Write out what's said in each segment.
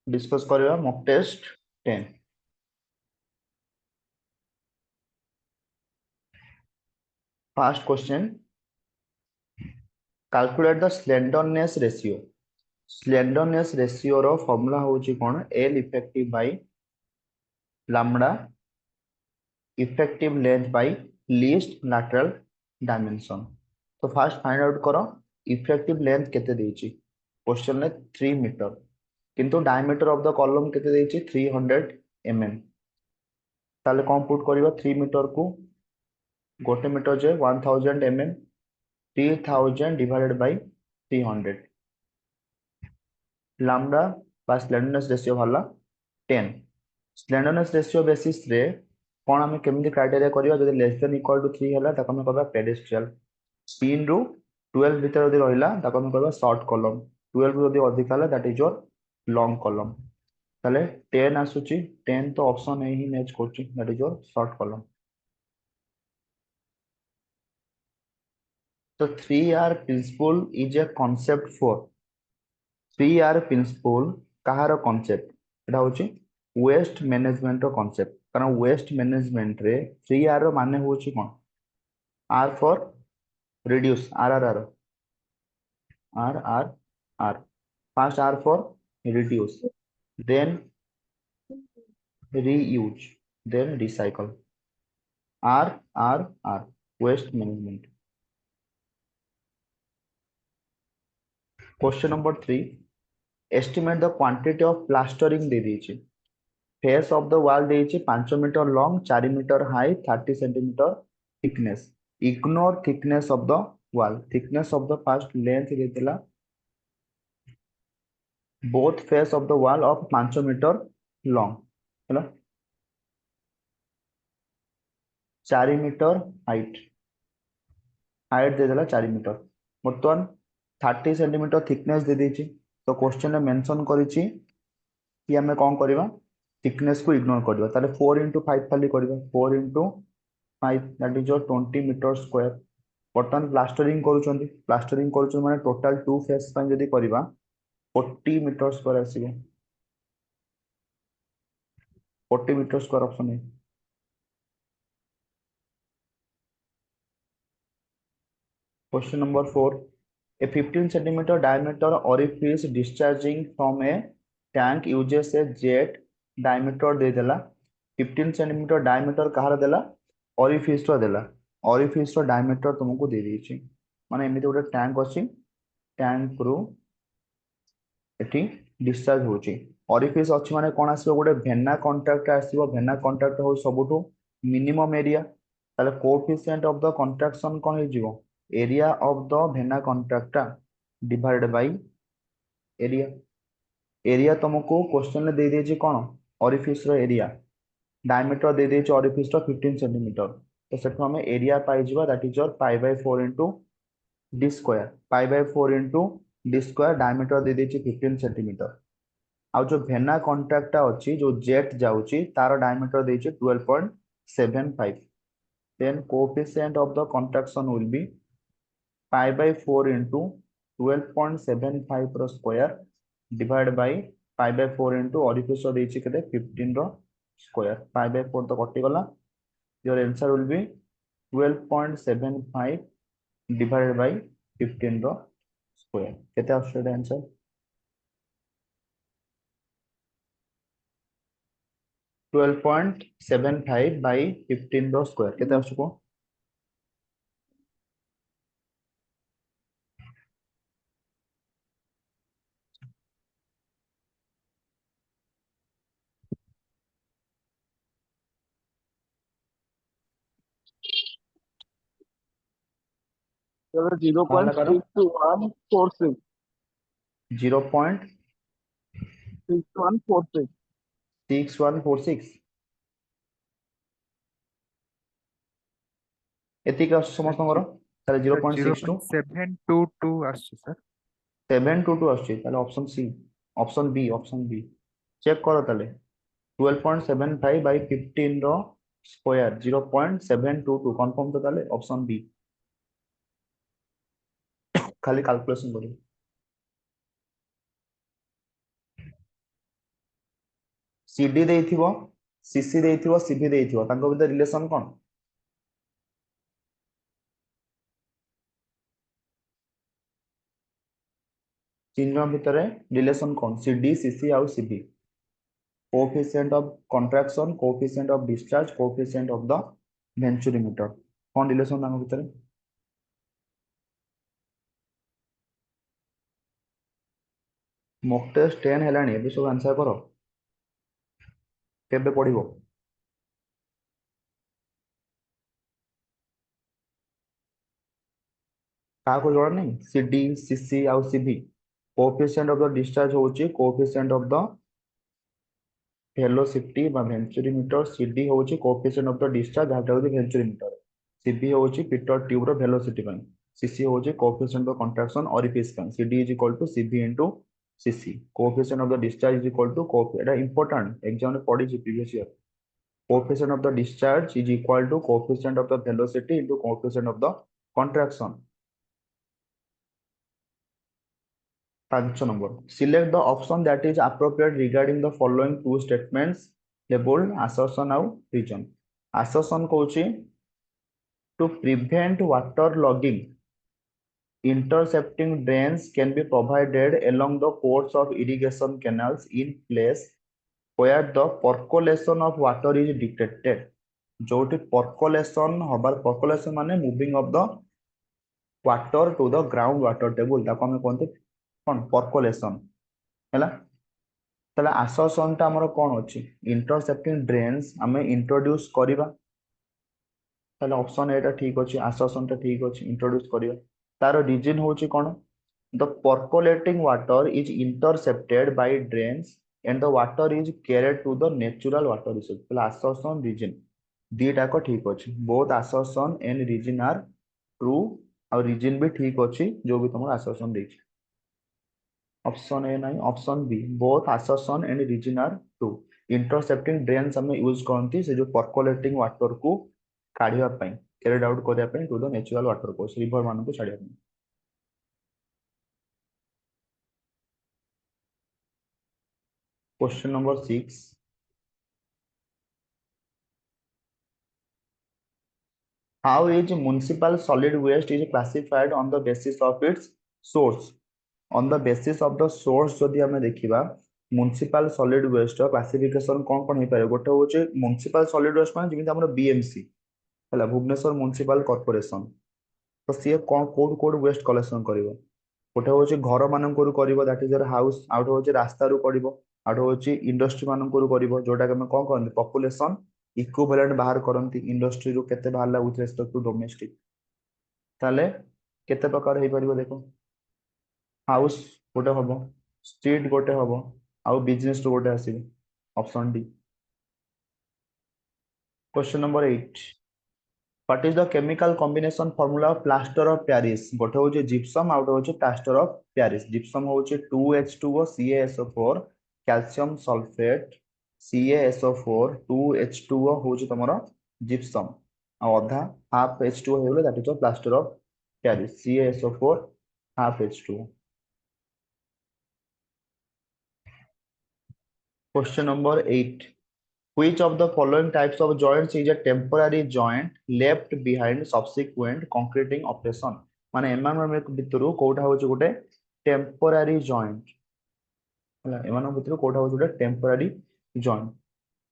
Discuss करिया mock test 10 first question calculate the slenderness ratio रो formula होची कोन L effective by lambda effective length by least lateral dimension. तो first find out करो effective length केते देची question में 3 मीटर किंतु डायमीटर ऑफ द कॉलम केते देची 300 mm। ताले कौन पुट करिवा 3 मीटर को गोटे मीटर जे 1000 mm 3000 divided by 300 lambda বা स्लेंडरनेस रेशियो भला 10। स्लेंडरनेस रेशियो बेसिस रे कोन हमें केमिति क्राइटेरिया करिवा जदि लेस देन इक्वल टू 3 हला ताको हमें कहबा पेडेस्ट्रियल 3 रु 12 भीतर जदि रहिला ताको हमें कहबा शॉर्ट कॉलम 12 रु जदि अधिक हला that is your long column. ताले 10 आसुची 10 तो ऑप्शन ए ही मैच करची that is your short column. तो 3R principle is a concept for 3R principle कहार कॉन्सेप्ट एटा होची वेस्ट मैनेजमेंट रो कॉन्सेप्ट कारण वेस्ट मैनेजमेंट रे 3R रो माने होची कोन R for reduce R first R for reduce then reuse then recycle R waste management. Question number 3 estimate the quantity of plastering दे दीची फेस ऑफ द वॉल देची 5 metre long 4 metre high 30 centimetre thickness ignore thickness of the wall thickness of the first length देला both face of the wall of 5 metre long हैला 4 metre height height देला 4 metre बर्तमान 30 centimetre thickness दे दीची तो question में mention करिची कि हमें कौन करवा थिकनेस को इग्नोर करवा ताले 4 into 5 खाली करवा 4 into 5 that is your 20 metre square. बर्तमान प्लास्टरिंग करूछन माने टोटल 2 फेस पय जदी करबा 40 मीटर स्क्वायर आसीबो 40 मीटर स्क्वायर ऑप्शन है। Question number 4 a 15 centimeter diameter orifice discharging from a tank uses a jet diameter दे देला 15 centimeter diameter कहार देला orifice रो देला orifice रो diameter तुमको दे देछि माने एमिति गोटे टैंक अछि टैंक रो एठी डिस्चार्ज होछि orifice अछि माने कोन आसीबो गोटे भेना कांटेक्ट आसीबो भेना कांटेक्ट हो सबुठु मिनिमम एरिया ताले कोएफिशिएंट ऑफ द कंट्रैक्शन कोन हे जिवो area of the vena contact divided by area area तुमको क्वेश्चन में दे देछि कोन orifice रो एरिया डायमीटर दे देछि orifice रो 15 सेंटीमीटर तो सेठो हमें एरिया पाइ जिवो that is your pi by 4 into D square pi by 4 into D square diameter दे देछि 15 सेंटीमीटर आ जो भेना कांटेक्ट अछि जो जेट जाउछि तार डायमीटर देछि 12.75 then coefficient of the contraction will be pi by 4 into 12.75 रो square divide by pi by 4 into orifice रो देछि केते 15 रो स्क्वायर pi by 4 तो कटि गला your answer will be 12.75 divided by 15 रो स्क्वायर केते आउट आंसर 12.75 by 15 रो स्क्वायर केते आउट 0.6146 6146 0.6146 एतिक समस्त ताले 0.62 722 आछि सर 722 आछि ताले option C option B check करो ताले 12.75 by 15 रो स्क्वायर 0.722 कंफर्म तो ताले ऑप्शन बी खाली कैलकुलेशन करो CD ଦେଇଥିବ, CC ଦେଇଥିବ, CV ଦେଇଥିବ, ତାଙ୍କ ଭିତରେ ରିଲେସନ କଣ? ଚିହ୍ନ ଭିତରେ ରିଲେସନ କଣ? CD, CC ଆଉ CV। coefficient of contraction, coefficient of discharge, coefficient of the venturimeter, कौन रिलेशन तांको भितर? मॉक टेस्ट 10 हेलानी एबे सब आंसर करो, केबे पढिबो? काको जोड़ा नहीं? CD, CC आउ CV। coefficient of the discharge होची coefficient of the velocity बा venturimeter, CD होची coefficient of the discharge जाटा होची venturimeter, CV होची पिटर ट्यूब रो velocity ପାଇଁ, CC होची coefficient of contraction orifice ପାଇଁ। CD is equal to CV into CC। coefficient of the discharge is equal to Etah important exam रे पढ़ी छी previous year। coefficient of the discharge is equal to coefficient of the velocity into coefficient of the contraction। 5 number, select the option that is appropriate regarding the following two statements labeled assertion ଆଉ reason। assertion कहूची to prevent water logging, intercepting drains can be provided along the course of irrigation canals in place where the percolation of water is detected। जोटी percolation हबार, percolation माने moving of the water to the ground water table, ताको हमें कहते कौन? percolation हैला। ताले assertion ता हमर कोन अछि? intercepting drains हमें इंट्रोड्यूस करिबा, ताले ऑप्शन एटा ठीक अछि, assertion ता ठीक अछि, इंट्रोड्यूस करिबा। तार रीजन होछि कोन? the percolating water is intercepted by drains and the water is carried to the natural water resource। ताले assertion reason दीटा को ठीक अछि, both assertion and reason are true और रीजन भी ठीक अछि जो भी तुम assertion देछि। ऑप्शन ए नहीं, option B both assertion and reason are true। Intercepting drains हम यूज करती से जो परकोलेटिंग वाटर को काढ़िया पई, कैरिड आउट करिया पई to the natural water course, river मान को छाड़िया पई। क्वेश्चन नंबर 6, how is municipal solid waste is classified on the basis of its source? on the basis of the source जदि हमें देखिबा म्युनिसिपल सॉलिड वेस्ट क्लासिफिकेशन कोन कोन हे पारे? गोटे होचे म्युनिसिपल सॉलिड वेस्ट माने जेमिति हमर बीएमसी हला, भुवनेश्वर म्युनिसिपल कॉर्पोरेशन। तो सी कोन कोड कोड वेस्ट कलेक्शन करिवो? गोटे होचे घर मानकरू करिवो, दैट इज योर हाउस। आउट होचे रास्ता रु करिवो, आउट होचे इंडस्ट्री मानकरू करिवो, जोटा के हम कोन करन पॉपुलेशन इक्विवेलेंट बाहर करंती इंडस्ट्री रु केते बाहरला विथ रेस्पेक्ट टू डोमेस्टिक। ताले केते प्रकार हे परिवो देखो, हाउस गोटे हम, स्ट्रीट गोटे हम, आउ बिजनेस रो गोटे आसीबो, option D. Question number 8, what is the chemical combination formula of plaster of Paris? गोटे होचे जिप्सम, आउट होचे प्लास्टर ऑफ पेरिस। जिप्सम होचे 2H2O CaSO4 calcium sulphate CaSO4 2H2O होचे तमरो जिप्सम, आ अधा हाफ H2O हेले that is plaster of Paris, CaSO4 half H2O। Question number 8, which of the following types of joints is a temporary joint left behind subsequent concreting operation? माने एमान भितरु कोठा होचे गोटे temporary joint हला, एमान भितरु कोठा होचे गोटे टेम्पोरारी जॉइंट।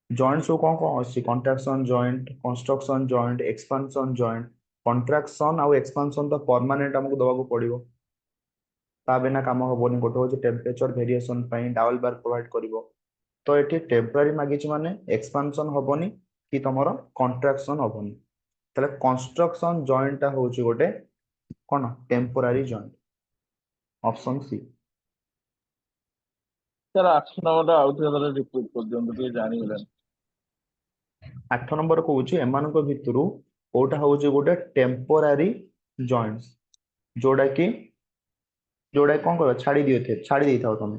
जॉइंट्स को कोन अछि? Contraction joint, construction joint, expansion joint. Contraction आ एक्सपेंशन तो परमानेंट हमको दबाको पड़िबो, ता बिना काम होबोनी। गोटे होचे टेम्परेचर वेरिएशन पई डाबल बार प्रोवाइड करिवो, तो एठी टेम्पररी मागिछि माने एक्सपेंशन होबोनी कि तमरो कॉन्ट्रैक्शन होबोनी। तले कंस्ट्रक्शन जॉइंट ता होछि गोटे कोन temporary joint, option C. Sir 8 number आउथरे थोड़ा रिपीट कर दियंतु ଟିକେ ଜାଣି ହେଲାନି। 8 नंबर कहूछि एमानको भितरु कोटा होछि गोटे टेम्पोरारी जॉइंट्स, जोड़ा कोन करो छाड़ी दियो थे, छाड़ी देई थाओ तमे।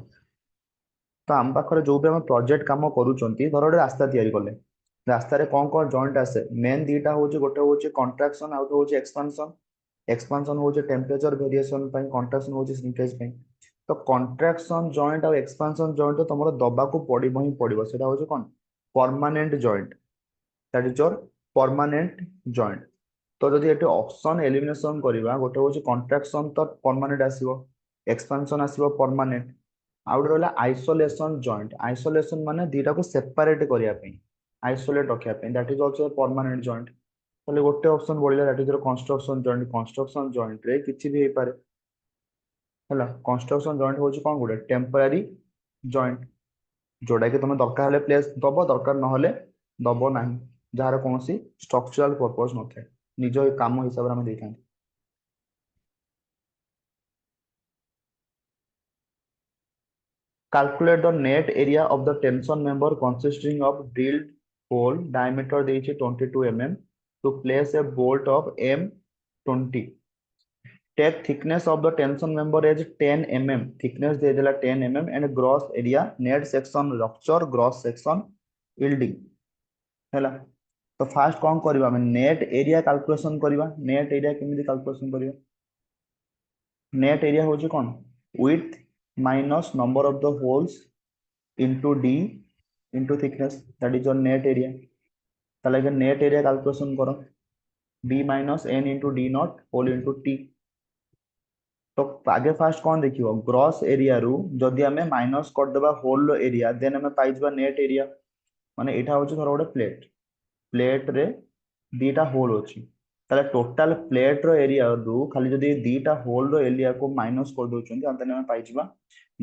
तो आम पाखरे जो भी हम प्रोजेक्ट काम करूचंती, धर गोटे रास्ता तैयारी कले, रास्ता रे कोन कोन जॉइंट आसे? मेन दीटा होछि, गोटे होछि कॉन्ट्रैक्शन, आउट होछि एक्सपेंशन। एक्सपेंशन होछि टेम्परेचर वेरिएशन पई, कॉन्ट्रैक्शन होछि श्रिंकेज पई। तो कॉन्ट्रैक्शन जॉइंट और एक्सपांशन जॉइंट तो तुमरो दबाकू पड़िबो ही पड़िबो सेटा होचे कोन permanent joint that is your permanent joint तो जदि एटी ऑप्शन एलिमिनेशन करबा गोटे होचे कॉन्ट्रैक्शन तो परमानेंट आसीबो एक्सपांशन आसीबो परमानेंट आउट रहला आइसोलेशन जॉइंट आइसोलेशन माने दीटा को सेपरेट करिया पे आइसोलेट रखिया पे that is also permanent joint ताले गोटे ऑप्शन बोलिला that is your construction joint रे किछि भी हे पारे ହେଲା कंस्ट्रक्शन जॉइंट होची कोन गुडे टेम्पररी जॉइंट जोड़ा कि तुम्हें दरकार हेले प्लेस दबो दरकार नहले दबो नाही जार कोनसी स्ट्रक्चरल पर्पस नथे निज काम हिसाब रे हम देखा calculate the net area of the tension member consisting of drilled hole diameter देइछि 22 mm to place a bolt of M20 take thickness of the tension member as 10 mm thickness दे देला 10 mm and gross area net section rupture gross section yielding हैला तो fast कौन करबा हम net area calculation करबा net area केमिति calculation करबा net area होची कोन width minus number of the holes into d into thickness that is your net area ताले के नेट एरिया कैलकुलेशन करो b minus n into d naught whole into t तो आगे fast कौन देखियो gross area रु जदि हमें माइनस कर देबा होल एरिया देन हमें पाइ जबा नेट एरिया माने एटा होची धर गोटे प्लेट प्लेट रे दीटा होल अछि ताले टोटल प्लेट रो एरिया रु खाली जदि दीटा होल रो एरिया को माइनस कर दोचन त हमें पाइ जबा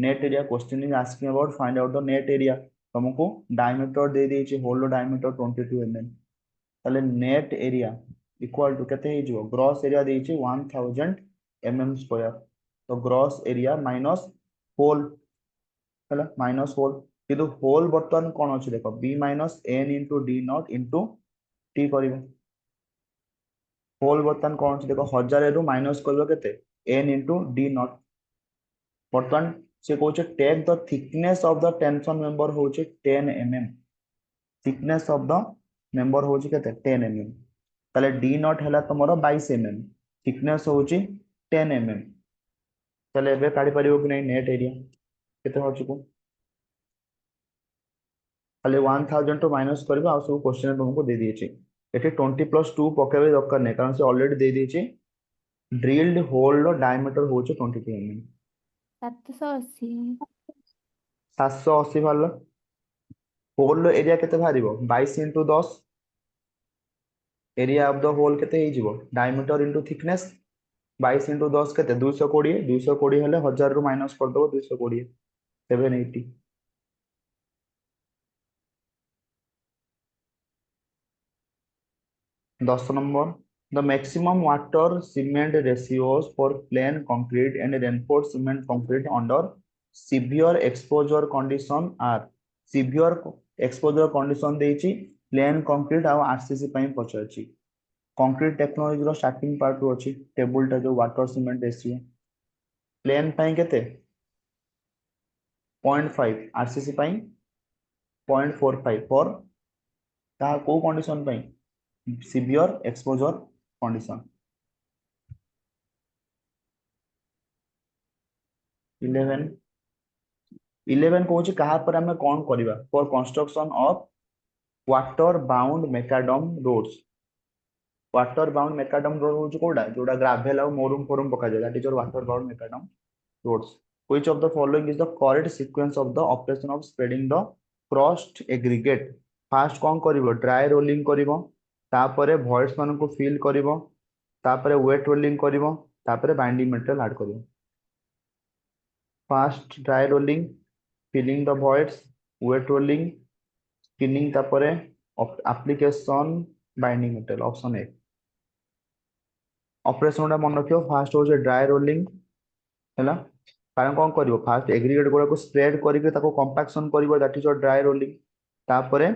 net area question is asking about find out the net area तुमको डायमीटर दे देछि होल रो डायमीटर 22 mm ताले नेट एरिया इक्वल टू केते हे जो ग्रॉस एरिया देछि 1000 mm स्क्वायर तो ग्रॉस एरिया माइनस होल हैला माइनस होल किंतु होल बर्तन कोन अछि देखो b minus n into d not into t करिवे होल बर्तन कोन अछि देखो 1000 रु माइनस करबो केते n into d नॉट बर्तन से कहउछे take the thickness of the tension member होउछे 10 mm thickness of the member होउछे केते 10 mm ताले d नॉट हैला तमरो 22 mm थिकनेस होउछे 10 mm ताले एबे काढी परिबो कि नै नेट एरिया केते होउछ को खाली 1000 टू माइनस करबो आ सब क्वेश्चन तुमको दे दिएछि एठी 20 + 2 पकेबे दरकार नै कारण से ऑलरेडी दे दिएछि ड्रिल्ड होल रो डायमीटर होउछे 22 mm 780 780 वाला होल रो एरिया केते भारिबो 22 * 10 एरिया ऑफ द होल केते हे जिवो डायमीटर इनटू थिकनेस 22 * 10 केते 220 220 हेले 1000 रु माइनस कर दबो 220 780 10 number the maximum water cement ratios for plain concrete and reinforced cement concrete under severe exposure condition are severe exposure condition देछि plain concrete आ RCC पई पछाछि concrete technology रो स्टार्टिंग पार्ट रो अछि table टा जो वाटर सीमेंट रेशियो प्लेन पई केते 0.5 RCC पई 0.45 for ता को कंडीशन पई सिवियर एक्सपोजर कंडीशन 11 11 कहूँ कहा पर हमें कौन करिबा for construction of water bound macadam roads water bound macadam road होची कोडा जोडा ग्रावेल और मोरुम फोरुम पका जाय that is your water bound macadam roads which of the following is the correct sequence of the operation of spreading the crushed aggregate fast कौन करिवो dry rolling करिवो तापरे वॉइड्स मान को फिल करिवो तापरे वेट रोलिंग करिवो तापरे बाइंडिंग मटेरियल ऐड करिवो first dry rolling filling the voids wet rolling screening तापरे application binding material option A operation टा मन रखियो फास्ट हो ड्राई रोलिंग हैला कारण कौन करिवो फास्ट एग्रीगेट गुडा को स्प्रेड करके ताको कंपैक्शन करिवो that is your dry rolling तापरे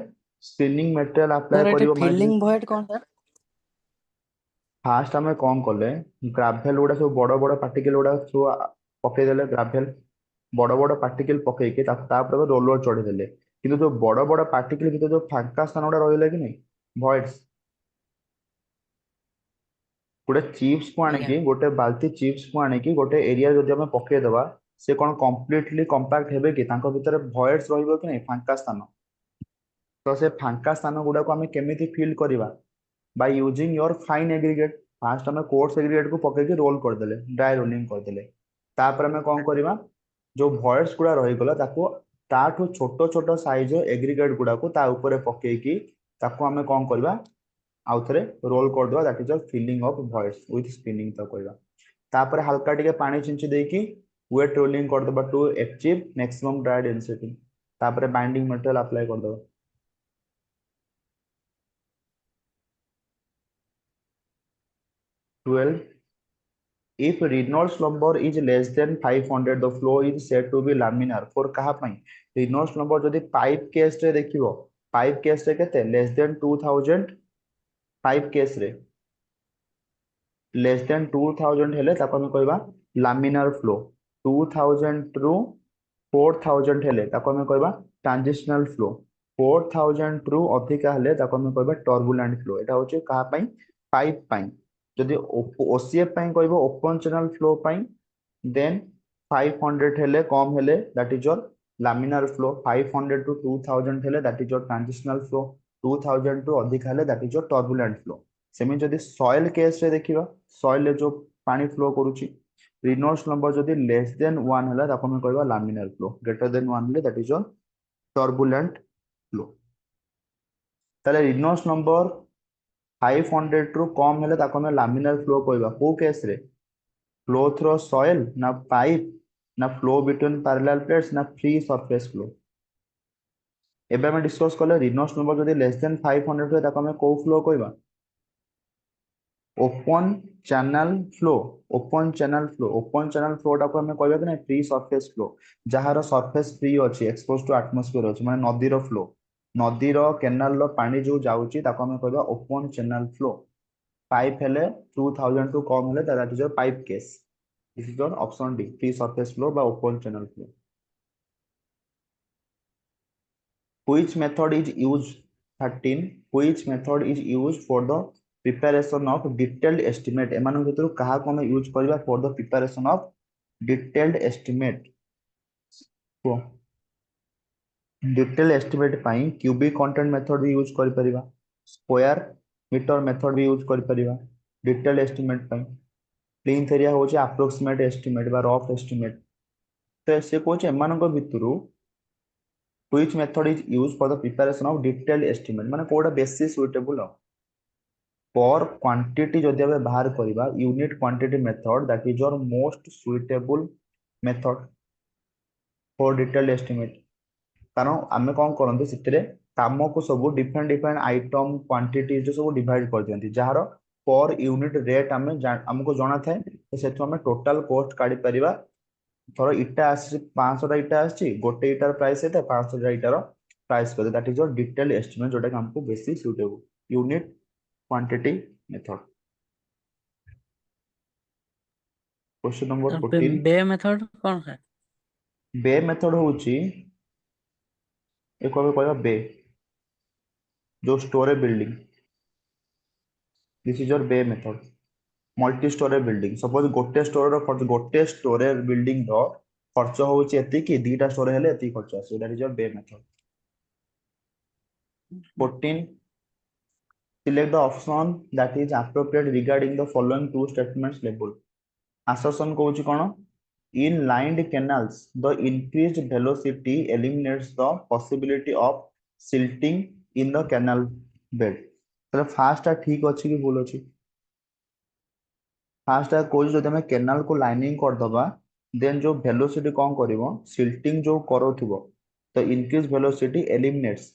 स्पिनिंग मटेरियल अप्लाई सर एटी करिवो फिलिंग भॉइड कौन सर फास्ट आम कौन कले ग्राभेल गुड़ा सब बड़ बड़ पार्टिकल गुड़ा सब पकईदे ग्राभेल बड़ बड़ पार्टिकल पकईके रोलर चढ़ीदे कि जो बड़ बड़ पार्टिकल भीतर जो फांका स्थान गुड़ा रहा कि नहीं भॉइड्स गोटे चिप्स को आनिकी गोटे बाल्टी चिप्स को आनिकी गोटे एरिया जदि आम पकईदबा से कौन कंप्लीटली कंपैक्ट हेबे कि तांको भितर भॉइड्स रहइबो कि नहीं फांका स्थान तो से फांका स्थान गुडा को हमें केमिति फिल करबा by using your fine aggregate fast हमें कोर्स एग्रीगेट को पके के रोल कर देले ड्राई रोलिंग कर देले तापर हमें कौन करबा जो भॉइड्स गुडा रही गला ताको ताठू छोटो छोटो साइज एग्रीगेट गुडा को ता ऊपर पके की ताको हमें कौन करबा आउ थरे रोल कर दवा that is a filling of voids with screening तो करबा तापर हल्का टिके पानी छिंची देकी वेट रोलिंग कर दबा to achieve maximum dry density तापर बाइंडिंग मटेरियल अप्लाई कर दबा 12 if Reynolds number is less than 500 the flow is said to be laminar for कहा पई Reynolds number जदि पाइप केस रे देखिबो पाइप केस रे केते less than 2000 पाइप केस रे less than 2000 हेले ताको हम कहबा laminar flow 2000 रु 4000 हेले ताको हम कहबा ट्रांजिशनल फ्लो 4000 रु अधिका हेले ताको हम कहबा टर्बुलेंट फ्लो एटा होचे कहा पई पाइप पई जदि ओसीएफ पई कहबो ओपन चैनल फ्लो पई देन 500 हेले कम हेले that is your laminar flow 500 to 2000 हेले that is your transitional flow 2000 to अधिका हेले that is your turbulent flow सेमी जदि सॉइल केस रे देखिबा सॉइल रे जो पानी फ्लो करूची Reynolds number जदि लेस देन 1 हला ताको हम कहबा laminar flow greater than 1 हले that is your turbulent flow ताले Reynolds number 500 रु कम हेले ताको हम laminar flow कहबा को केस रे फ्लो थ्रू सॉइल ना पाइप ना फ्लो बिटवीन पैरेलल प्लेट्स ना फ्री सरफेस फ्लो एबे हम डिस्कस करले Reynolds number जदि लेस देन 500 होय ताको हम को फ्लो कहबा open channel flow open channel flow टाको हमें कहबा कि ना फ्री सरफेस फ्लो जहार सरफेस फ्री अछि एक्सपोज टू एटमॉस्फेयर अछि माने नदी रो फ्लो नदी रो कैनाल रो पानी जो जाउची ताको हमें कहबा ओपन चैनल फ्लो पाइप हेले 2000 टू कम हेले that is your pipe case this is your option D free surface flow बा open channel flow which method is used 13 which method is used for the preparation of detailed estimate एमान भितर कहा को हम use करबा for the preparation of detailed estimate को detailed estimate पाई cubic content method भी use कर परिबा square meter method भी यूज कर परिबा detailed estimate पाई plinth area होचे approximate estimate बा rough estimate तो से कोचे एमान भितरु which method is used for the preparation of detailed estimate माने कोडा बेसी सुटेबल for quantity जदि हम बाहर करबा unit quantity method that is your most suitable method for detailed estimate कारण आमे कोन करंते सितरे काम को सब डिफरेंट डिफरेंट आइटम क्वांटिटी जो सब डिवाइड कर दियंती जहार पर यूनिट रेट हमको जଣା थाए तो सेतो हम टोटल कॉस्ट काढी परिबा थोड़ा इटा आसी 500 इटा आसी गोटे इटार प्राइस है 500 इटार प्राइस कर that is your detailed estimate जोटा हमको बेसी suitable unit quantity method question number 14 bay method कौन है? बे मेथड होची एक कहबा बे जो storage building this is your bay method multi storage building suppose गोटे स्टोर रो खर्च गोटे स्टोरेज बिल्डिंग रो खर्च होची एति कि दुटा स्टोर हेले एति खर्च आसे that is your bay method 14 select the option that is appropriate regarding the following two statements label assertion कहूची कोन in lined canals the increased velocity eliminates the possibility of silting in the canal bed तो fast ठीक अछि कि भूल अछि fast coach जदि हम कैनाल को लाइनिंग कर दबा देन जो वेलोसिटी कोन करिवो सिल्टिंग जो करोथिबो तो इंक्रीज वेलोसिटी एलिमिनेट्स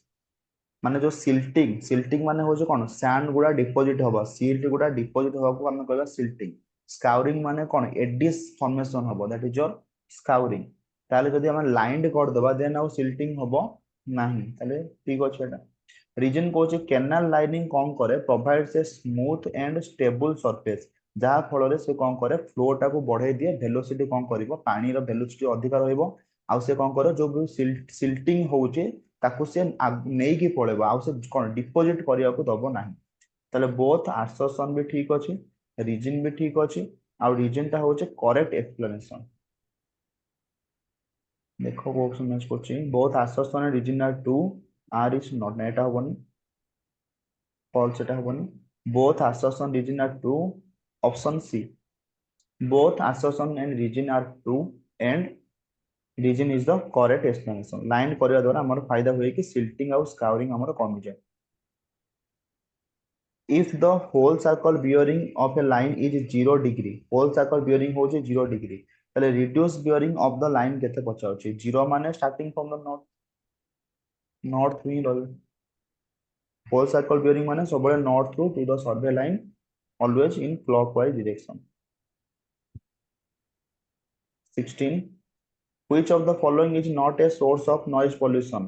माने जो सिल्टिंग माने हो जो कोन सैंड गुडा डिपॉजिट होबा सिल्ट गुडा डिपॉजिट होबा को हम कहबा सिल्टिंग स्काउरिंग माने कोन एडिस फॉर्मेशन होबो दैट इज योर स्काउरिंग ताले जदि हम लाइंड कर दबा देन आउ सिल्टिंग होबो नाही ताले ठीक अछि एटा रीजन कोचे कैनाल लाइनिंग कोन करे provides a smooth and stable surface जहा फल से कौन करे फ्लो टा को बढ़ाई दिए वेलोसिटी कौन करिवो पानी रो वेलोसिटी अधिक रहइबो आ से कौन करे जो भी सिल्टिंग होउचे ताकू से नेई की पळेबो आ से कोन डिपॉजिट करिया को दबो नाही तले बोथ असर्शन भी ठीक अछि रीजन भी ठीक अछि आ रीजन ता होचे करेक्ट एक्सप्लेनेशन देखो वो ऑप्शन मैच करछि both assertion and reason are true r is not ना एटा हबनी false Etah हबनी both assertion reason are true option c both assertion and reason are true and reason is the correct explanation line करया द्वारा हमर फायदा होय कि silting और scouring हमर कमी जाय if the whole circle bearing of a line is 0 degree whole circle bearing हो 0 degree তাহলে reduce bearing of the line केते पचाउछि 0 माने starting from the north ही रहल whole circle bearing माने सबले north to the survey line always in clockwise direction 16 which of the following is not a source of noise pollution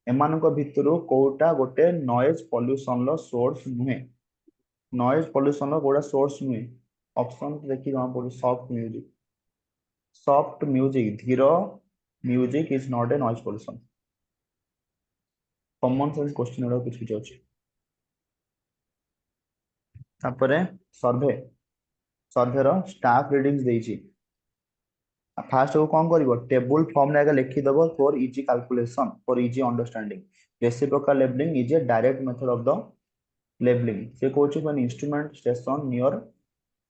एमानक भितरु Kota गोटे noise pollution लो source नुहे noise pollution रो गोटा source नुहे option देखि जमा पड़ो soft music धीर music is not a noise pollution common sense question एडा कुछ कुछ अछि तापरे सर्वे रो स्टाफ रीडिंग्स देछि फास्ट को कोन करबो टेबल फॉर्म रे आगे लिखि दबो for easy calculation for easy understanding reciprocal levelling is a direct method of the levelling से कोछि one instrument station near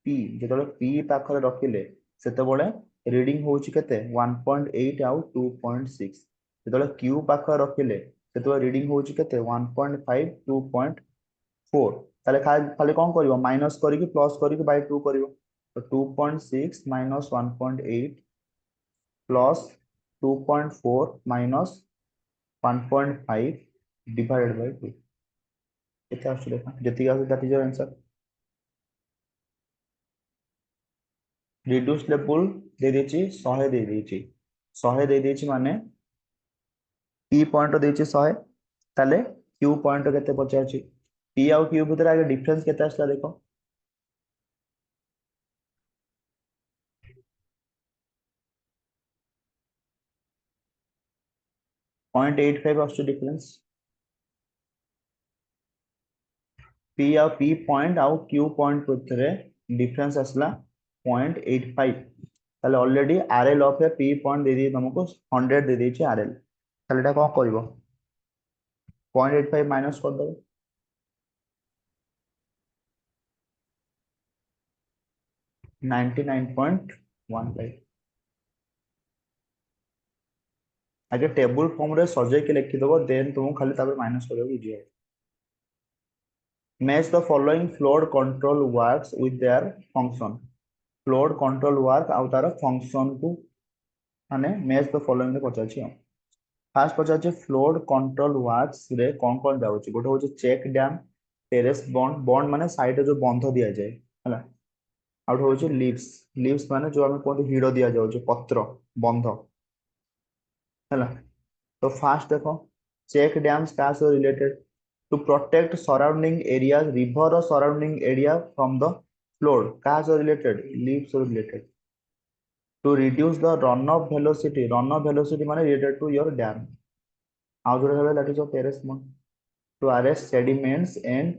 P जेतले पी पाखरे रखिले सेते बळे रीडिंग होछि केते 1.8 आउ 2.6 जेतले क्यू पाखरे रखिले सेते रीडिंग होछि केते 1.5 2.4 ताले खाली कोन करबो माइनस करिकि प्लस करिकि बाय 2 करबो तो 2.6 minus 1.8 plus 2.4 minus 1.5 divided by 2 केते आछे देखा जति आछे that is your answer reduce level दे देछि 100 दे देछि 100 दे देछि माने p पॉइंट देछि 100 ताले q पॉइंट केते पचाछि p और q भितर आगे डिफरेंस केते आछला देखो 0.85 आछे डिफरेंस p और p पॉइंट और q पॉइंट भितर डिफरेंस आछला 0.85 ताले already rl of a p point दे दी तुमको 100 दे देछि rl ताले एटा कोन करबो 0.85 माइनस कर दो 99.15 आगे टेबल फॉर्म रे सजे के लिखि दबो देन तुम खाली तापर माइनस करियो इजी है match the following flood control works with their function flood control work आउ तार फंक्शन को माने मैच द फॉलोइंग रे पचाछि फास्ट पचाछि फ्लोड कंट्रोल वर्क्स रे कोन कोन जाउछि गोटे होछि check dam terrace bund bund माने साइड जो बंध दिया जाय हला आउट होछि लीव्स माने जो हम कोन हिडो दिया जाउछि पत्र बंध हला तो फास्ट देखो चेक डैम्स का so related to protect surrounding area river और surrounding area from the flood का so related levees related to reduce the run off velocity माने रिलेटेड टू योर डैम आउ जो है that is your terrace bund to arrest sediments and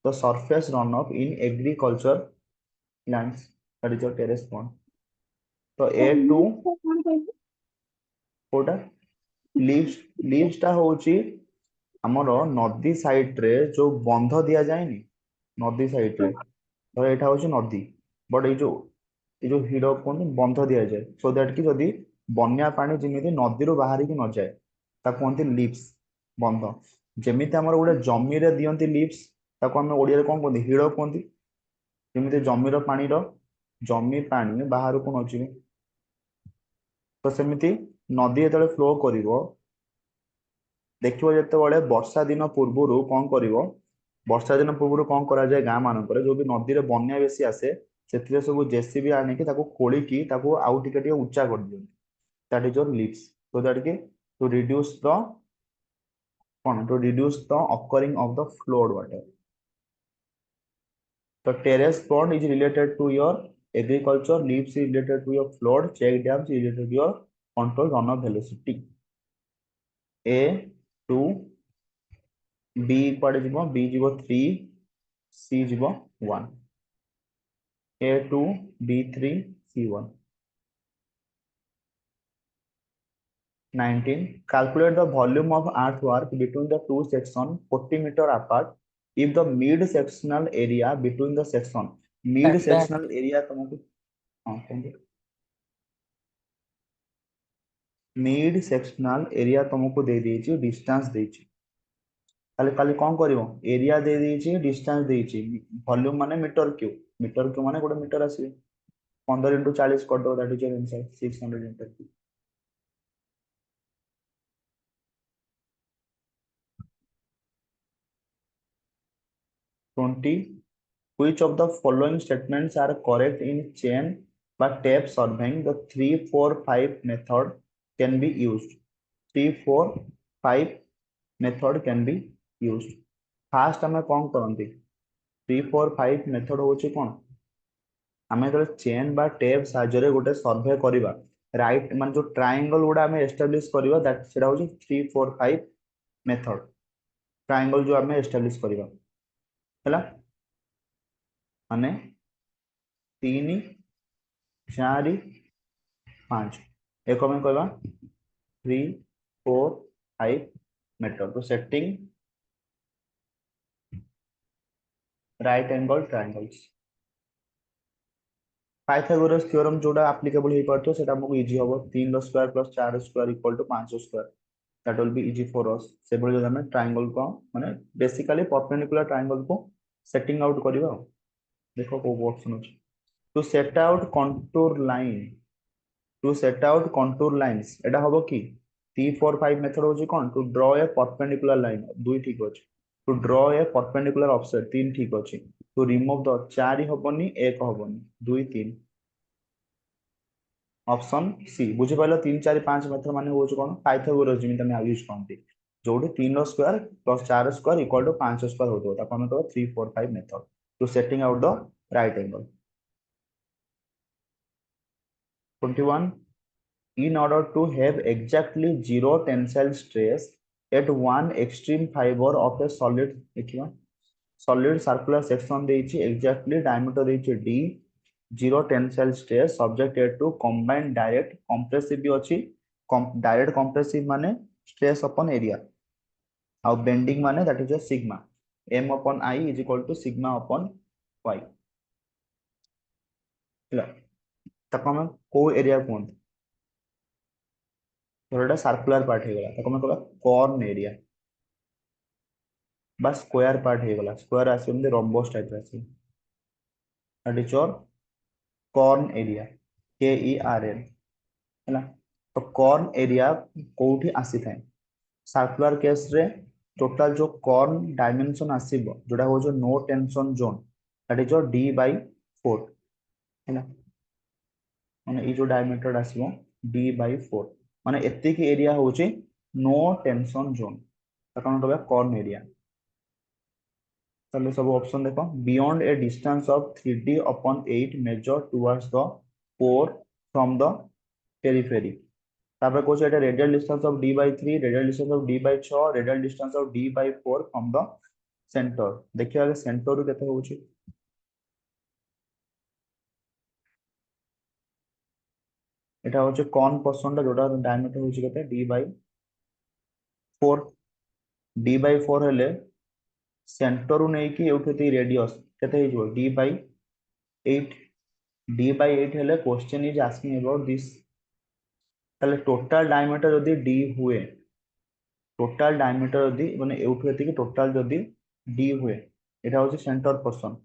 the surface run off in agriculture lands that is your terrace bund तो ए to Kota leaves टा होची हमर नदी साइड रे जो बंध दिया जायनी नदी साइड रे तो एटा होची नदी बट ए जो हिडो कोन बंध दिया जाय सो दैट कि जदी बन्या पानी जेमिति नदी रो बाहरी कि न जाय ता कोनती लीव्स बंध जेमिति हमर गोटे जमी रे दियंती लीव्स ताको हम ओडिया रे कोन कोनती हिडो कोनती जेमिति जमी रो जमी पानी बाहर को न जिवे तो सेमिति नदी जेतले फ्लो करिवो देखिबो जेते बळे वर्षा दिन पूर्वरु कोन करिवो वर्षा दिन पूर्वरु कोन करा जाय गां मानकर जो भी नदी रे बन्या बेसी आसे सेतिरे सब जेसीबी आने की ताको खोली की ताको आउ टिके ऊंचा कर दियो that is your levees so that के to reduce the occurring of the flood water the terrace pond is related to your agriculture leaves is related to your flood check dams is related to your control runoff velocity a 2 b पड़े जीवो b जीवो 3 c जीवो 1 a 2 b 3 c 1 19. Calculate the volume of earthwork between the two sections 40 meter apart if the mid sectional area between the section mid sectional area तुमको mid sectional area तुमको दे देछि distance देछि ताले काली कोन करिवो area दे देछि distance देछि volume माने metre cube माने गोटे मीटर आसी 15 into 40 कर दो that is your answer 600 metre cube 20. Which of the following statements are correct in chain by tape surveying? The 3 4 5 method can be used. 3 4 5 method can be used. First हमें कौन करंती 3 4 5 method होची कोन हमें तो chain बा tape साहाय्य गोटे सर्वे करबा right मान जो ट्रायंगल गुडा हमें एस्टैब्लिश करबा दैट सेटा होची 3 4 5 मेथड ट्रायंगल जो हमें एस्टैब्लिश करबा हला माने 3 4 5 एक हमें कहबा 3 4 5 मेथड तो setting right angle triangles Pythagoras theorem जोड़ा एप्लीकेबल हे परतो सेटा हमको इजी होबो 3 रो स्क्वायर प्लस 4 रो स्क्वायर इक्वल टू 5 रो square that will be easy for us से बळे जो हमें ट्रायंगल को माने बेसिकली परपेंडिकुलर ट्रायंगल को सेटिंग आउट करबा देखो को ऑप्शन अछि to set out contour line to set out contour lines एटा होबो की 3 4 5 मेथड होजी कोन to draw a perpendicular line दुई ठीक अछि to draw a perpendicular offset 3 ठीक अछि टू रिमूव द 4 होबनी 1 होबनी 2 3 ऑप्शन सी बुझी पाइलो 3 4 5 मेथड माने होछ कोन पाइथागोरस जिमिति हम यूज करंती जोडी 3 रो स्क्वायर प्लस 4 रो स्क्वायर इक्वल टू 5 रो स्क्वायर होतो ताको हम कहबो 3 4 5 method to setting out the right angle 21. In order to have exactly zero tensile stress at one extreme fiber of a solid solid circular section देइछि exactly diameter देइछि d zero tensile stress subjected to combined direct compressive भी अछि direct compressive माने stress upon area और bending माने that is a sigma m upon I is equal to sigma upon y ହେଲା ताको हम को area कोन थोड़ा सर्कुलर पार्ट हे गला ताको हम कहबा कॉर्न एरिया बा स्क्वायर पार्ट हे गला स्क्वायर आसी हम रोम्बस टाइप आसी that is your corn area के ई आर एन हैला तो कॉर्न एरिया कोठी आसी थाए सर्कुलर केस रे टोटल जो कॉर्न डायमेंशन आसीबो जोडा हो जो no tension zone that is your d by 4 हैला माने ई जो डायमीटर आसीबो d by 4 माने एत्ते की एरिया होची नो टेंशन जोन ताकन कहबा कॉर्न एरिया चलो सब ऑप्शन देखो beyond a distance of 3d upon 8 measured towards the core from the periphery तापर कोच एटा radial distance of d by 3 radial distance of d by 6 radial distance of d by 4 from the centre देखिया आगे centre रु केते होउची एटा होचे cone person जोटा डायमीटर होची केते d by 4 d by 4 हेले सेंटर रु नै कि एउठेती रेडियस केते हे जो d by 8 d by 8 हेले question is asking about this ताले टोटल डायमीटर यदि d हुए टोटल डायमीटर यदि माने एउठु एति कि टोटल यदि d हुए एटा होची सेंटर पर्सन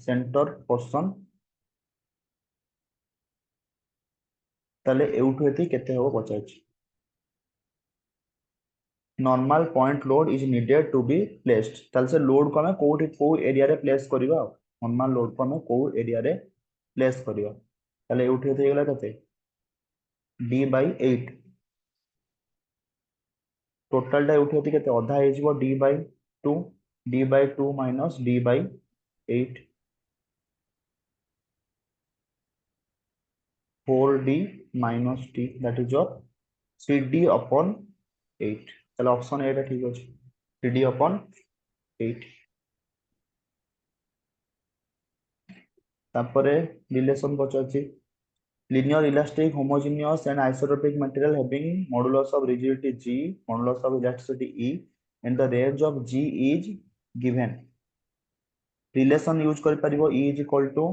सेंटर पर्सन ताले एउठु एति केते हो पचाछि normal point load is needed to be placed ताले से लोड को हमें को एरिया रे प्लेस करबा नॉर्मल लोड को हमें को एरिया रे प्लेस करबा ताले एउठु एति गेला केते d by 8 टोटल टा एउठु एति केते आधा हे जिवो d by 2 d by 2 minus d by 8 4d minus t that is your 3d upon 8 चलो ऑप्शन ए ठीक अछि 3d upon 8 तापरे relation पचाछि linear elastic homogeneous and isotropic material having modulus of rigidity G, modulus of elasticity E, and the range of G is given. Relation use कर परिबो E is equal to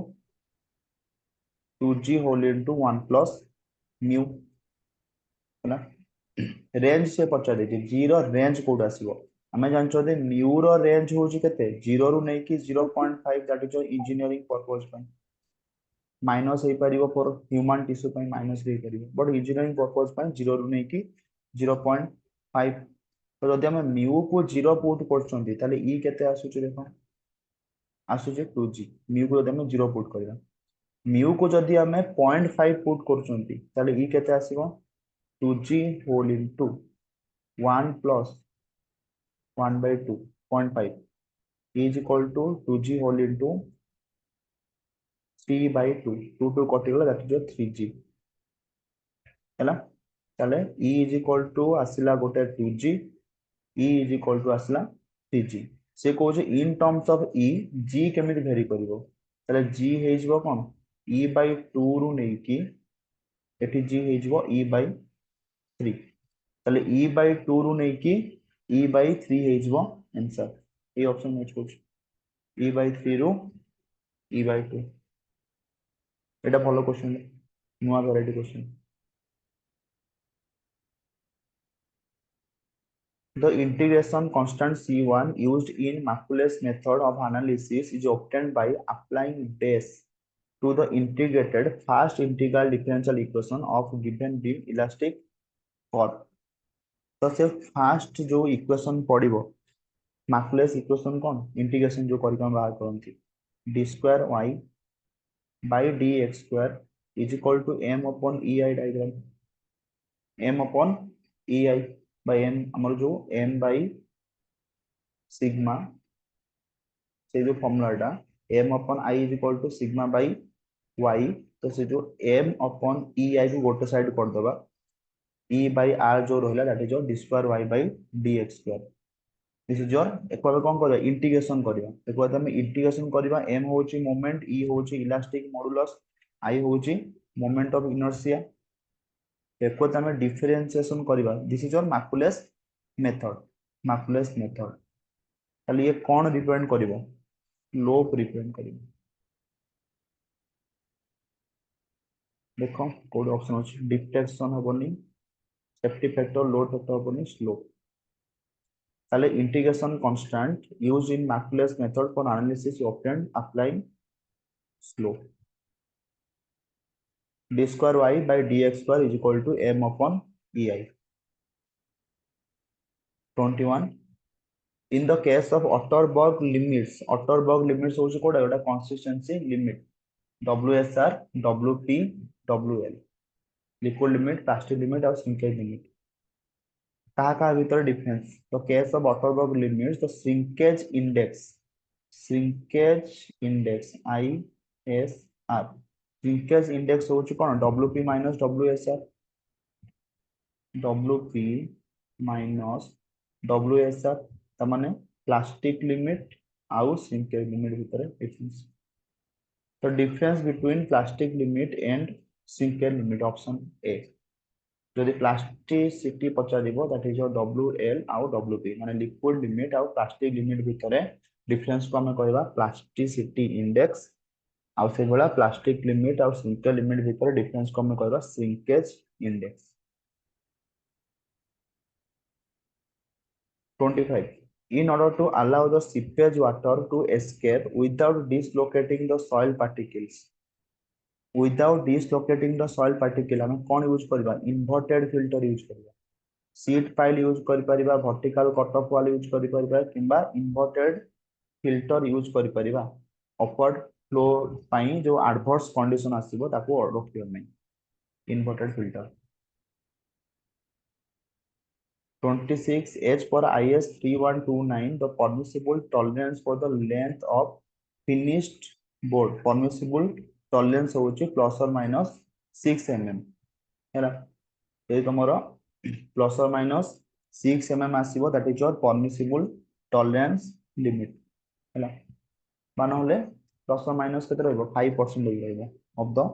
2G whole into 1 plus mu ହେଲା range से पचारे G रो range code आसीबो हमें जानछो दे mu रो range होची केते 0 रु नै कि 0.5 that is engineering purpose पय माइनस हे परिबो फॉर ह्यूमन टिश्यू पय माइनस हे परिबो बट इंजीनियरिंग पर्पस पय 0 रु नै कि 0.5 तो जदि हम mu को 0 पुट करछंती ताले E केते आसुची देखो आसुची 2G mu को जदि हम 0 पुट करबा mu को जदि हम 0.5 पुट करछंती ताले E केते आसीबो 2G whole into 1 plus 1 by 2.5 is equal to 2G whole into 3 by 2 2 कटिगला that is 3G हैला ताले E is equal to आसिला गोटे 2G E is equal to आसिला 3G से cosy in terms of E G केमिति very करिवो ताले G हे जिवो कोन E by 2 रु नै कि एठी G हे जिवो E by 3 ताले E by 2 रु नै कि E by 3 हे जिवो answer A option match coach E by 3 रु E by 2 एटा भलो क्वेश्चन नुआ variety question The integration constant C1 used in Macaulay method of analysis is obtained by applying dash to the integrated first integral differential equation of given beam elastic curve. तो से first जो equation पड़िबो Macaulay equation कोन integration जो करिक हम बाहर करंती d square y by dx square is equal to m upon ei diagram m upon ei by m हमर जो m by sigma से जो फॉर्मूलाटा m upon i is equal to sigma by y तो से जो m upon ei को गोटे side कर दबा e by r जो रहला that is your d square y by dx square this is your एक बार कोन करबा इंटीग्रेशन करबा एक बार हम इंटीग्रेशन करबा m होची मोमेंट e होची इलास्टिक मॉडुलस i होची मोमेंट ऑफ इनर्शिया एक बार हम डिफरेंशिएशन करबा this is your Macaulay's method ताले ये कोन रिप्रेजेंट करबो स्लोप रिप्रेजेंट करबो देखो कोड ऑप्शन अछि डिफ्लेक्शन होबनी सेफ्टी फैक्टर लोड फैक्टर होबनी स्लोप ताले integration constant used in Macaulay's method for analysis obtained applying slope d square y by dx square is equal to m upon ei 21 in the case of Otterberg limits होची कोडा एटा consistency limit WSR WP WL liquid limit plastic limit और shrinkage limit कहा भीतर difference तो case of Otterberg limits तो shrinkage index ISR shrinkage index होची कोन WP minus WSR WP minus WSR तमाने प्लास्टिक लिमिट आउ श्रिंकेज लिमिट भीतर डिफरेंस तो difference between plastic limit and shrinkage limit option A जदि प्लास्टिसिटी पचारिबो दैट इज योर WL आउ WP माने लिक्विड लिमिट आउ प्लास्टिक लिमिट भीतर डिफरेंस को हम कहबा प्लास्टिसिटी इंडेक्स आउ से भला प्लास्टिक लिमिट आउ श्रिंकेज लिमिट भीतर डिफरेंस को हम कहबा shrinkage index 25 in order to allow the seepage water to escape without dislocating the soil particles हम कौन यूज करबा इन्वर्टेड फिल्टर यूज करबा सीट पाइल यूज करि परिबा वर्टिकल कट ऑफ वाल यूज करि परिबा किंबा इन्वर्टेड फिल्टर यूज करि परिबा अपवर्ड फ्लो पाई जो एडवर्स कंडीशन आसीबो ताको रोकियो नै inverted filter 26 as per IS 3129 the permissible tolerance for the length of finished board permissible tolerance होची plus or minus 6 mm हैला ए तमरो plus or minus 6 mm आसीबो that is your permissible tolerance limit हैला माने होले plus or minus केते रहइबो 5% रहइबो of the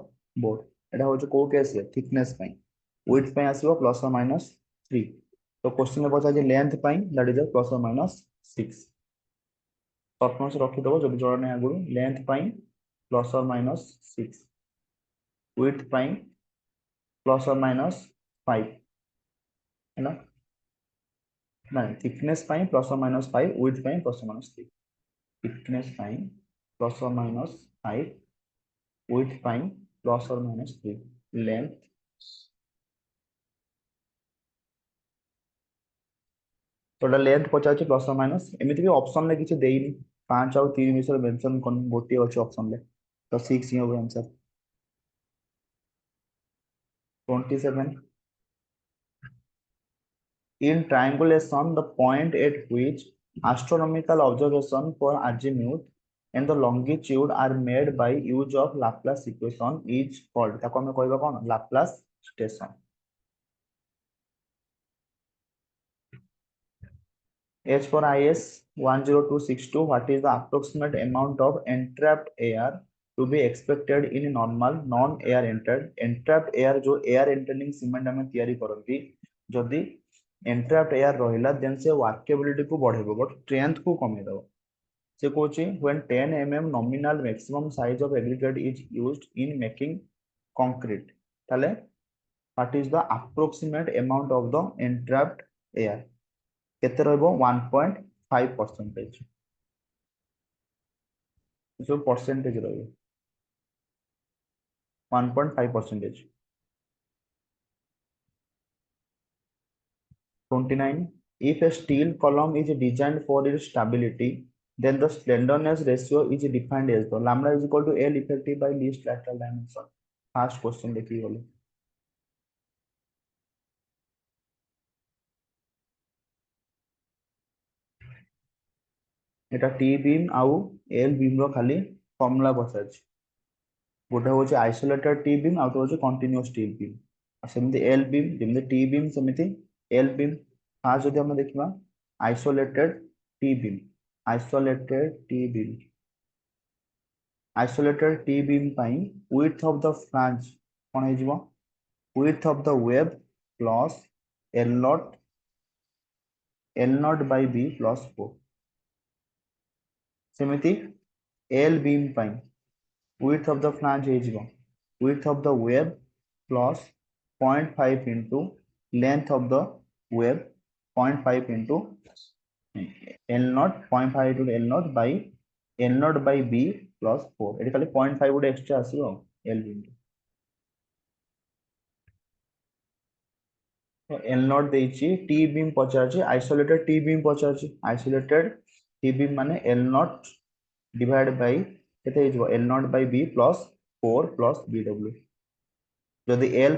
board एटा होचे को case रे thickness पई विड्थ पई आसीबो प्लस और माइनस 3 तो क्वेश्चन में पचा जे लेंथ पई दैट इज प्लस और माइनस 6 सपनस रखि दबो जब जोड़ा नै आगु लेंथ पई प्लस और माइनस 6 विड्थ पई प्लस और माइनस 5 है ना ना थिकनेस पई प्लस और माइनस 5 विड्थ पई प्लस और माइनस 3 थिकनेस पई प्लस और माइनस 5 विड्थ पई प्लस और माइनस 3 लेंथ तो लेंथ पचार प्लस और माइनस एमती भी ऑप्शन में किसी देनी 5 आउ 3 विषय मेंशन गोटे अच्छे ऑप्शन में तो 6 ही होगा answer 27 in triangulation the point at which astronomical observation for azimuth and the longitude are made by use of Laplace equation is called ताको हमें कहबा कोन Laplace station as for IS 10262 what is the approximate amount of entrapped air to be expected in normal non air entrapped air जो air entering cement हमें तैयारी करंती जदी entrapped air रहिला then से workability को बढ़ेबो बट स्ट्रेंथ को कमे दबो से Kochi when 10 mm nominal maximum size of aggregate is used in making concrete ताले what is the approximate amount of the entrapped air केते रहबो 1.5% जो परसेंटेज रहबो 1.5%. 29 if a steel column is designed for its stability then the slenderness ratio is defined as the lambda is equal to L effective by least lateral dimension first question देखिए बोले এটা T beam आउ L beam रो खाली formula पचारछि गोटे होचे isolated T beam आउ तो होचे कंटीन्यूअस टी बीम आ सेमति एल बीम जेमति टी बीम सेमति एल बीम फास्ट जदि हम देखिबा isolated T beam isolated T beam isolated T beam पाई width of the flange कोन हे जिवो width of the web plus L naught by B plus 4 सेमति L beam pi width of the flange हे जिवो width of the web plus 0.5 into length of the web 0.5 into L naught 0.5 into L naught by B plus 4 एटी खाली 0.5 गोटे extra आसीबो L beam तो L naught देछि T beam पचारछि isolated T beam पचारछि isolated T beam माने L naught divide by केते हे जिवो L naught by B plus 4 plus BW जदि L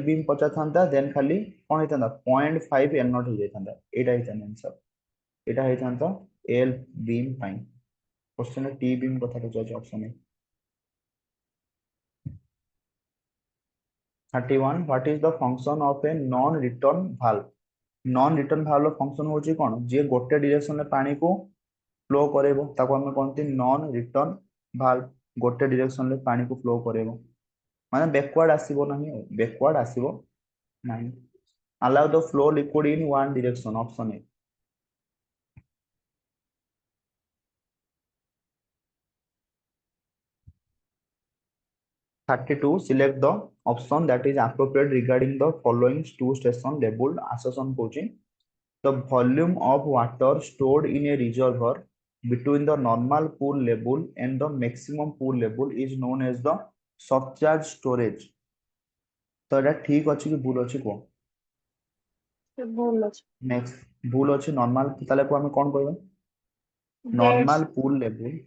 beam पचा थांता देन खाली कोन हेतांता 0.5 L naught हो जायतांता एटा हेतांता आंसर एटा हेतांता L beam पाई क्वेश्चन T beam कथा पचारछि ऑप्शन में 31 what is the function of a non return valve non return valve function होची कोन जे गोटे direction में पानी को फ्लो करेबो ताको हम कोनती नॉन रिटर्न भाल्व गोटे डायरेक्शन में पानी को फ्लो करेबो माने बैकवर्ड आसीबो नहीं बैकवर्ड आसीबो नहीं allow the flow liquid in one direction option A 32 select the option that is appropriate regarding the following two station labeled assertion coaching the volume of water stored in a reservoir between the normal pool level and the maximum pool level is known as the surcharge storage तो एटा ठीक अछि कि भूल अछि को भूल अछि next भूल अछि नॉर्मल ताले को हम कोन कहबा नॉर्मल पूल लेवल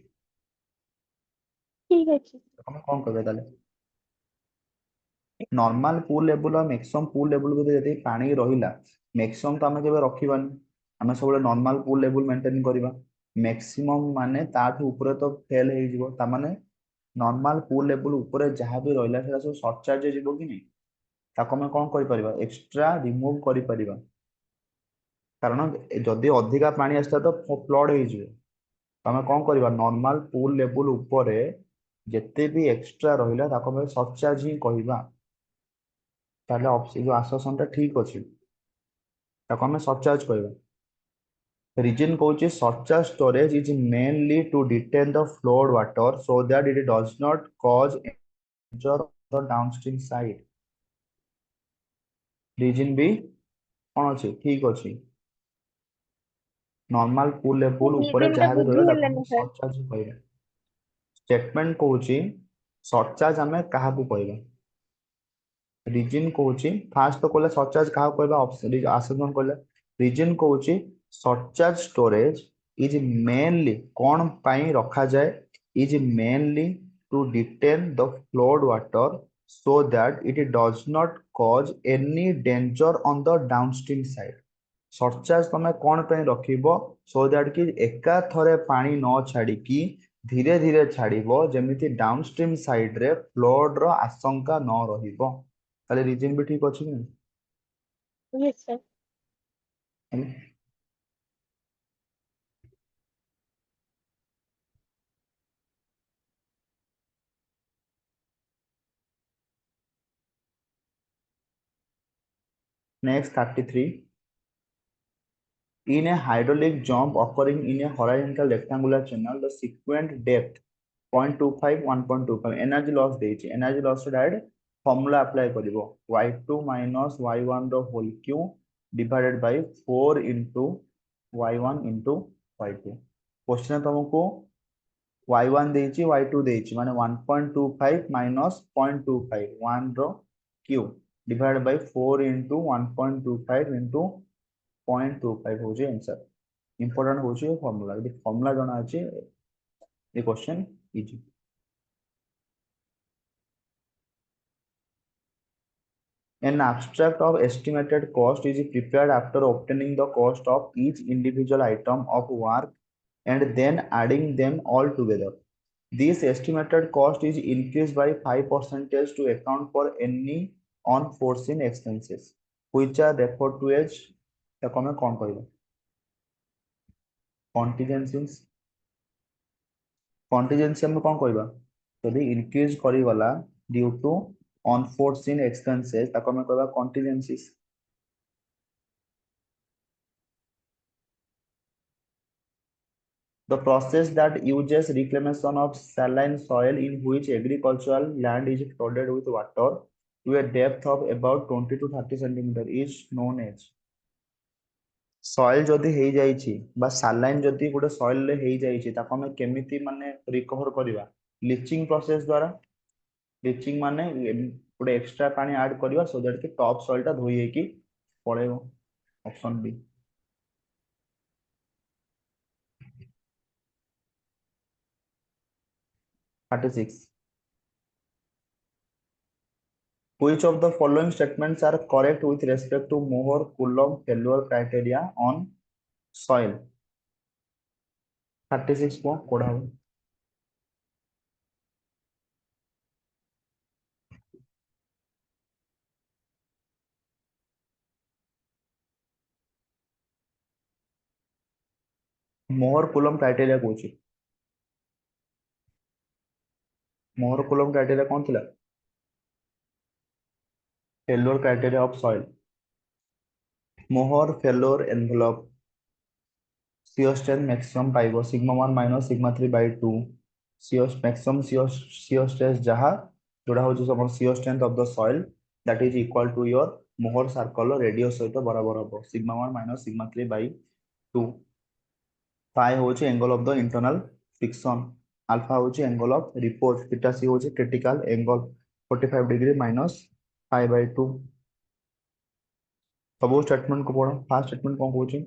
ठीक अछि हम कोन कहबा ताले नॉर्मल पूल लेवल और मैक्सिमम पूल लेवल को यदि पानी रहिला मैक्सिमम तो हम केबे रखिबानी हम सब नॉर्मल पूल लेवल मेंटेन करबा मैक्सिमम माने ताठू ऊपर तो फेल हे जिवो ता माने नॉर्मल पूल लेवल ऊपर जहां भी रहिला सेटा सब शॉर्ट चार्ज जिवो कि नहीं ताको हम कोन करि परिबा एक्स्ट्रा रिमूव करि परिबा कारण जदि अधिका पानी आस्ता तो फ्लड हे जिवो तमे कोन करबा नॉर्मल पूल लेवल ऊपर जेते भी एक्स्ट्रा रहिला ताको हम सरचार्ज ही कहबा ताले ऑप्शन जो आसोसन टा ठीक अछि ताको हम सरचार्ज कहबा रीजन कहूँ surcharge storage is mainly to detain the flowed water so that it does not cause danger on the downstream side. Reason भी कौन अच्छे ठीक अच्छे नॉर्मल पूल लेवल ऊपर रीजन टा जहाँ भी बुझी रहला ताको हेलानी हम सर सरचार्ज कहबा स्टेटमेंट कहूँ सरचार्ज आमे काहा को कहबा रीजन कहूँ फास्ट तो कहले सरचार्ज काहा को कहबा ऑप्शन आसोसन कहले रीजन कहूँ सरचार्ज स्टोरेज इज मेनली कौन पाई रखा जाए is mainly to detain the flood water so that it does not cause any danger on the downstream side surcharge तमे कौन पे रखिबो सो दैट कि एका थरे पानी न छाड़ी की धीरे धीरे छाड़िबो जेमिति डाउनस्ट्रीम साइड रे फ्लड रो आशंका न रहिबो ताले रीजन भी ठीक अछि कि यस सर नहीं next 33 in a hydraulic jump occurring in a horizontal rectangular channel the sequent depth 0.25 1.25 energy loss ଦେଇଛି energy loss ର direct formula apply କରିବ y2 minus y1 ର whole cube divided by 4 into y1 into y2 question तुमको y1 ଦେଇଛି y2 ଦେଇଛି ମାନେ 1.25 minus 0.25 1 ର cube divided by 4 into 1.25 into 0.25 होची आंसर इंपोर्टेंट होची फॉर्मूला यदि फॉर्मूला जଣା ଅଛି ये question easy An abstract of estimated cost is prepared after obtaining the cost of each individual item of work and then adding them all together. This estimated cost is increased by 5% to account for any unforeseen expenses, which are referred to as contingencies. Contingency हम कौन कहबा यदि increase करी गला due to unforeseen expenses ताको हम कहबा contingencies. The process that uses reclamation of saline soil in which agricultural land is flooded with water to a depth of about 20 to 30 centimeter is known as soil जदि हेई जाइछि बा saline जदि गोटे soil ले हेई जाइछि ताको हम केमिति माने recover करिवा लीचिंग प्रोसेस द्वारा लीचिंग माने गोटे एक्स्ट्रा पानी ऐड करिवा सो दैट कि टॉप सॉइल टा धोई हेकी पळेबो option B 36 Which of the following statements are correct with respect to Mohr-Coulomb failure criteria on soil? 36 को कोड़ा हो Mohr-Coulomb criteria Kochi Mohr-Coulomb criteria कौन थिला failure criteria of soil Mohr failure envelope shear strength maximum पाइबो sigma 1 minus sigma 3 by 2 shear maximum shear stress जहा जोड़ा हो जो summer shear strength of the soil that is equal to your Mohr circle radius सहित बराबर हो sigma 1 minus sigma 3 by 2 phi होची angle of the internal friction alpha होची angle of repose theta c होची critical angle 45 degree minus pi by 2 सब statement को पढ़ो first statement कौन कहूची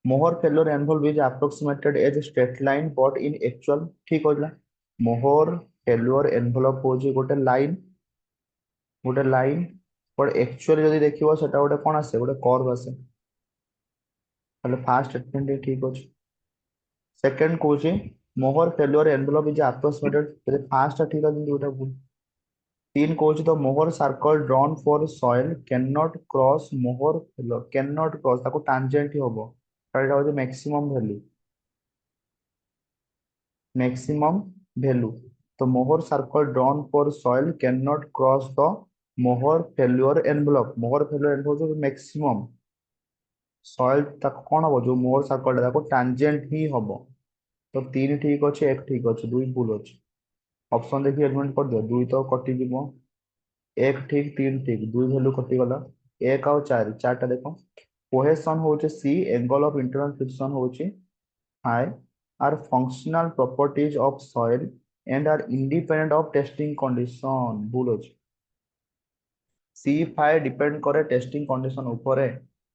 Mohr failure envelope is approximated as a straight line but in actual ठीक होइला Mohr failure envelope होची गोटे लाइन but actually जदी देखिबो सेटा गोटे कोन आसे गोटे कर्व आसे ताले फर्स्ट स्टेटमेंट ठीक होची सेकंड कहूची Mohr failure envelope is approximated जदी फर्स्ट ठीक है दुटा भूल तीन कहूची तो Mohr circle drawn for soil cannot cross Mohr failure cannot cross ताको tangent ही होबो एटा होची मैक्सिमम वैल्यू तो Mohr circle drawn for soil can not cross the मोहर फेल्युअर एनवेलप मोहर फेल्युअर एनवेलप मैक्सिमम सॉइल तक कौन हम जो मोहर सर्कल टांजेंट ही हम तो 3 ठीक अच्छे 1 ठीक अच्छे 2 भूल अच्छे ऑप्शन देखिए एलिमेंट कर दियो 2 तो कटि जीवो 1 ठीक 3 ठीक 2 वैल्यू कटि गला 1 और 4 चारटा देखो कोहेशन होचे C angle of internal friction होचे हाई are functional properties of soil and are independent of testing condition भूल अच्छे C5 डिपेंड करे टेस्टिंग कंडीशन ऊपर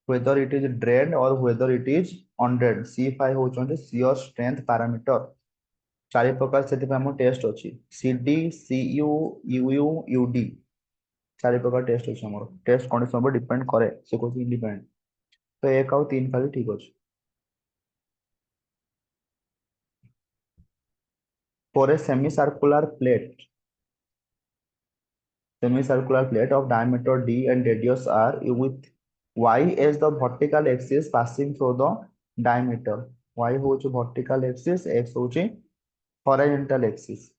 whether it is drained or whether it is undrained C5 होचोंटे shear strength parameter चारि प्रकार से हम टेस्ट अच्छी CD CU UU UD चारि प्रकार टेस्ट अच्छे हमर टेस्ट कंडीशन पर डिपेंड करे से कोची इंडिपेंडेंट तो 1 और 3 खाली ठीक अछि for a semicircular plate of diameter D and radius R with Y as the vertical axis passing through the diameter Y होची vertical axis X होची horizontal axis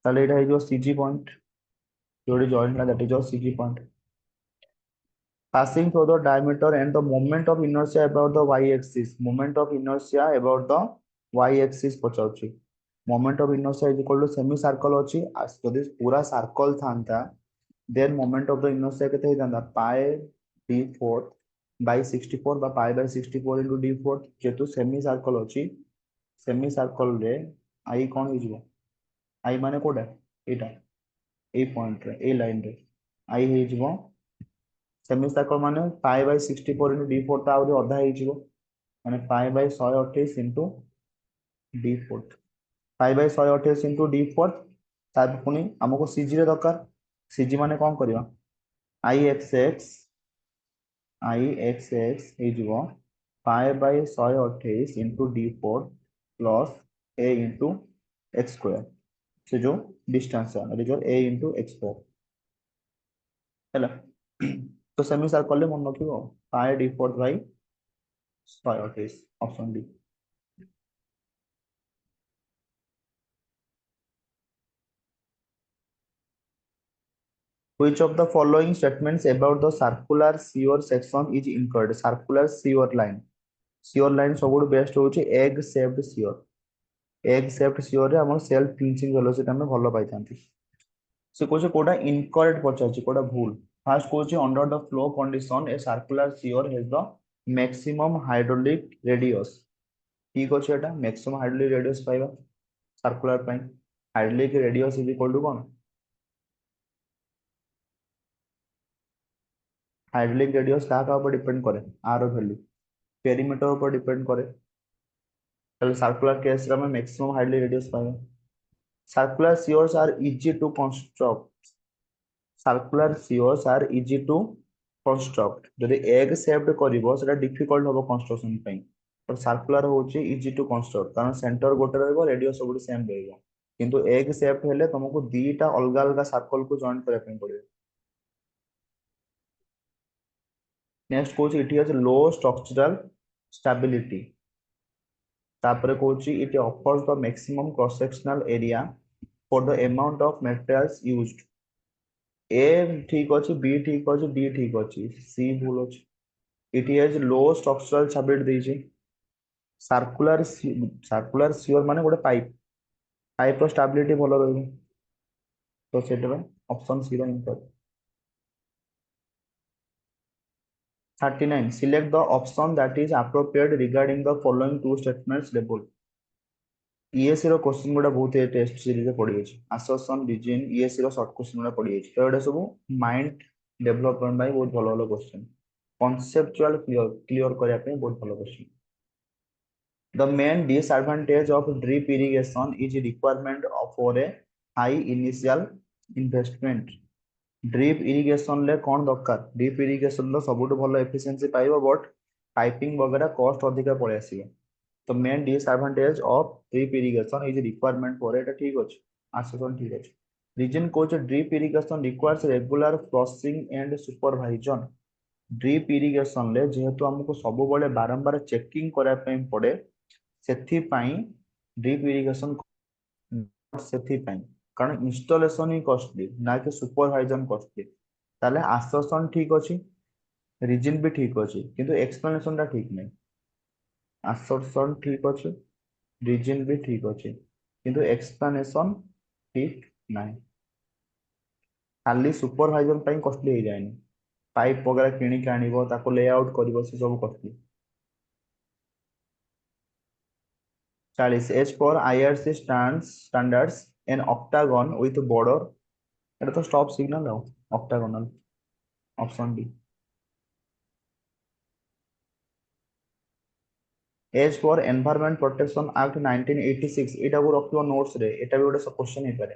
ताले एटा जो CG point जोड़ी joint La that is your CG point passing through the diameter and the moment of inertia about the y-axis moment of inertia about the y-axis पचाउची moment of inertia is equal to semicircle अछि जदि पूरा circle थांता then moment of the inertia केते हितांता pi d4 by 64 बा pi by 64 into d4 जेतु semicircle अछि semicircle रे i कोन हो जिवो i माने कोडा एटा ए पॉइंट रे ए लाइन रे i हो जिवो सेमिसार्कल माने पाई बाय 64 into d4 ता आउरी अधा हे जिवो माने pi by 128 into d4 pi by 128 into d4 तार पुनी हमको सीजी रे दरकार सीजी माने कोन करबा ixx हे जिवो pi by 128 into d4 plus a into x square से जो डिस्टेंस है जो a into x square हैला तो सेमी सर्कल ले मन रखिबो पाई d4 by 128 option D Which of the following statements about the circular shear section is incorrect? Circular shear line. Shear line सबुठ बेस्ट होची egg shaped shear. Egg shaped shear रे हमर self pinching velocity हमें भलो पाई थांती. से कोचे कोडा incorrect पचाची कोडा भूल. First Koche under the flow condition a circular shear has the maximum hydraulic radius. ठीक अछि एटा maximum hydraulic radius पाइबा circular पाई. Hydraulic radius is equal to कोन हाइड्रोलिक रेडियस का ऊपर डिपेंड करे आर वैल्यू पेरीमीटर ऊपर डिपेंड करे ताले सर्कुलर केस रे में मैक्सिमम हाइड्रोलिक रेडियस पाए circular sewers are easy to construct circular sewers are easy to construct जदि एग शेप्ड करिवो सेटा डिफिकल्ट होबो कंस्ट्रक्शन पई पर सर्कुलर होची इजी टू कंस्ट्रक्ट कारण सेंटर गोटे रहबो रेडियस सब सेम रहबो किंतु एग शेप्ड हेले तुमको दीटा अलग अलग सर्कल को जॉइन करे पई पड़िबो नेक्स्ट कोच it has low structural stability तापर कोच it offers the maximum cross sectional area for the amount of materials used A ठीक अछि बी ठीक अछि डी ठीक अछि सी भूल अछि it has low structural stability देछि सर्कुलर शियर माने गोटे पाइप पाइप रो स्टेबिलिटी भलो रहबो तो सेटा ऑप्शन सी रो answer 39 select the option that is appropriate regarding the following two statements label ESC row question गुडा बहुत ए टेस्ट सीरीज रे पड़ी अछि assertion reason ESC रो शॉर्ट क्वेश्चन गुडा पड़ी अछि तो एडा सब माइंड डेवलपमेंट बाय बहुत भलो भलो क्वेश्चन conceptual clear करिया पे बहुत भलो question the main disadvantage of drip irrigation is requirement of for a high initial investment drip irrigation ले कौन दरकार ड्रिप इरिगेशन लो सबुठ भलो एफिशिएंसी पाइबो बट पाइपिंग वगैरह कॉस्ट अधिक पड़े आसीबो तो main disadvantage of drip irrigation is requirement for एटा ठीक अछि आसोसन ठीक अछि रीजन कोच drip irrigation requires regular flushing and supervision drip irrigation ले जेहेतु हमको सब बळे बारंबार चेकिंग करा पे पड़े सेथि पाई ड्रिप इरिगेशन सेथि पाई कारण इंस्टॉलेशन ही कॉस्टली ना कि सुपरवाइजन कॉस्टली ताले आसरसन ठीक अछि रीजन भी ठीक अछि किंतु एक्सप्लेनेशन टा ठीक नहीं आसरसन ठीक अछि रीजन भी ठीक अछि किंतु एक्सप्लेनेशन ठीक नहीं खाली सुपरवाइजन पाई कॉस्टली हो जाएनी पाइप वगैरह किणी के आनिबो ताको लेआउट करिवो से सब costly 40 as per IRC standards an octagon with border এটা তো স্টপ সিগন্যাল দাও octagonal option B as for environment protection act 1986 एटा को रखियो नोट्स रे एटा भी गोटे क्वेश्चन हे पारे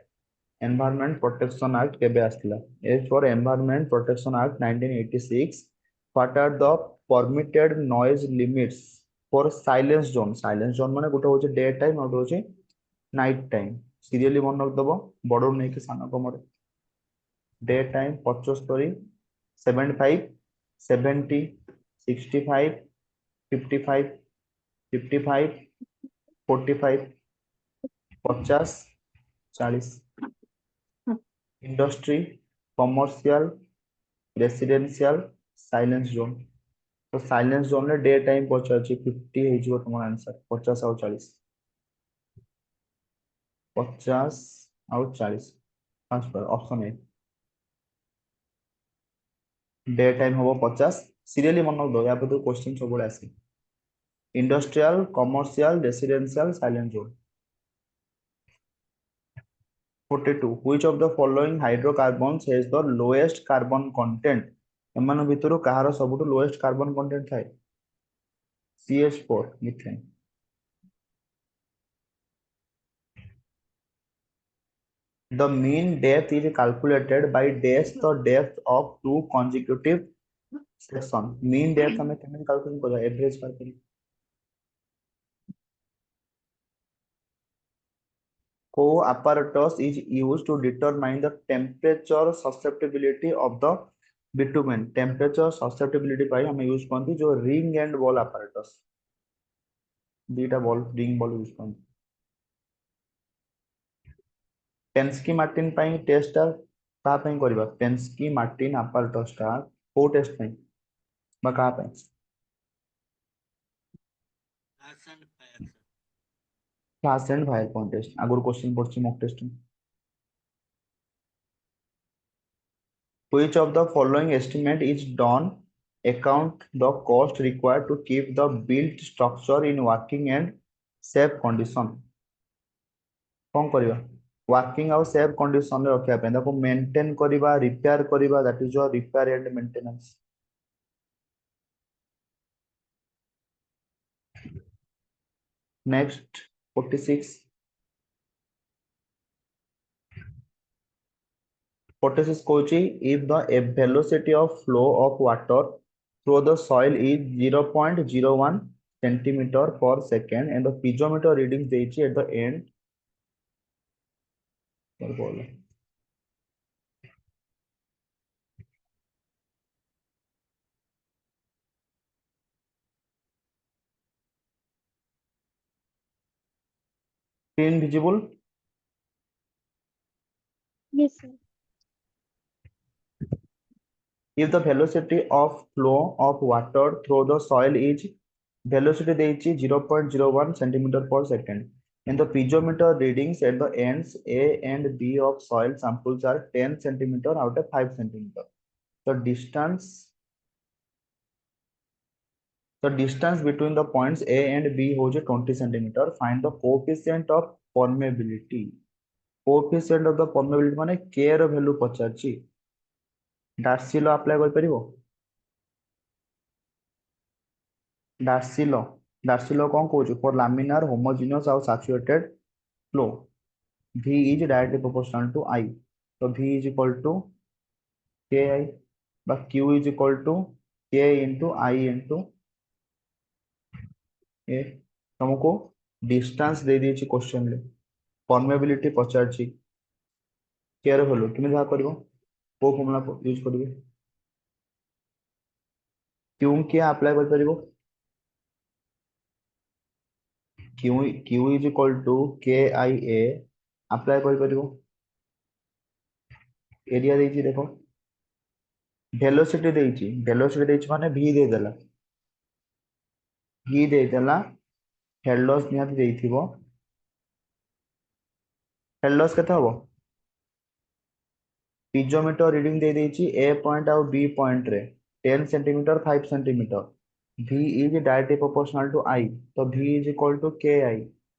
एनवायरमेंट प्रोटेक्शन एक्ट केबे आस्थिला as for environment protection act 1986 what are the permitted noise limits for silence zone माने गोटे होचे डे टाइम और होचे नाइट टाइम सीरियली मन रख दबो बडो नै के सानो कमरे day time 75 75 70 65 55 55 45 50 40 industry commercial residential silence zone तो साइलेंस जोन रे डे टाइम पचाची 50 हे जो तुम आंसर 50 और 40 50 और 40 answer option a day time होबो 50 सीरियली मन दो या पे तो क्वेश्चन सब बड़े आसे industrial commercial residential silence zone 42 which of the following hydrocarbons has the lowest carbon content एमान भितरु कहार सबुठु लोएस्ट कार्बन कंटेंट थाए CH4 methane the mean depth is calculated by dash the depth of two consecutive section mean depth हमें केमे calculate करा average करके co apparatus is used to determine the temperature susceptibility of the bitumen temperature susceptibility पाई हमें use करती जो ring and ball apparatus दीटा ball ring ball use करती Pensky Martens पाई टेस्ट का पाई करबा पेंस्की मार्टिन apparatus टा को टेस्ट पाई बा का पाई क्लास एंड फायर कॉन्टेस्ट आगुर क्वेश्चन पड़छि mock test which of the following estimate is done account the cost required to keep the built structure in working and safe condition कौन करिवा वर्किंग आउ सेफ कंडीशन रे रखिया पे ताको मेंटेन करिवा रिपेयर करिवा that is your repair and maintenance next 46 कोची if the velocity of flow of water through the soil is 0.01 centimeter per second and the piezometer readings देछि at the end पर बोल screen visible Yes, sir. if the velocity of flow of water through the soil is velocity देछि 0.01 centimeter per second and the piezometer readings at the ends A and B of soil samples are 10 centimeter out of 5 centimeter the distance between the points A and B holds 20 centimeter find the coefficient of permeability coefficient of the permeability माने k ର value पचारछि Darcy law apply कर परिबो Darcy law कोन कहू for laminar homogeneous और saturated flow v is directly proportional to I तो v is equal to ki बा q is equal to k into I into a तुमको distance they the question रे permeability पचारछि k रो value तुम जा करबो को formula use करबे क्यों क्या अप्लाई कर परिबो Q is equal to KIA apply कर परिबो एरिया देछि देखो वेलोसिटी माने v देदेला हेड लॉस निहाती देथिबो हेड लॉस केते हबो पिजोमीटर रीडिंग दे देछि a पॉइंट और b पॉइंट रे 10 centimetre 5 centimetre v is directly proportional to I तो v is equal to k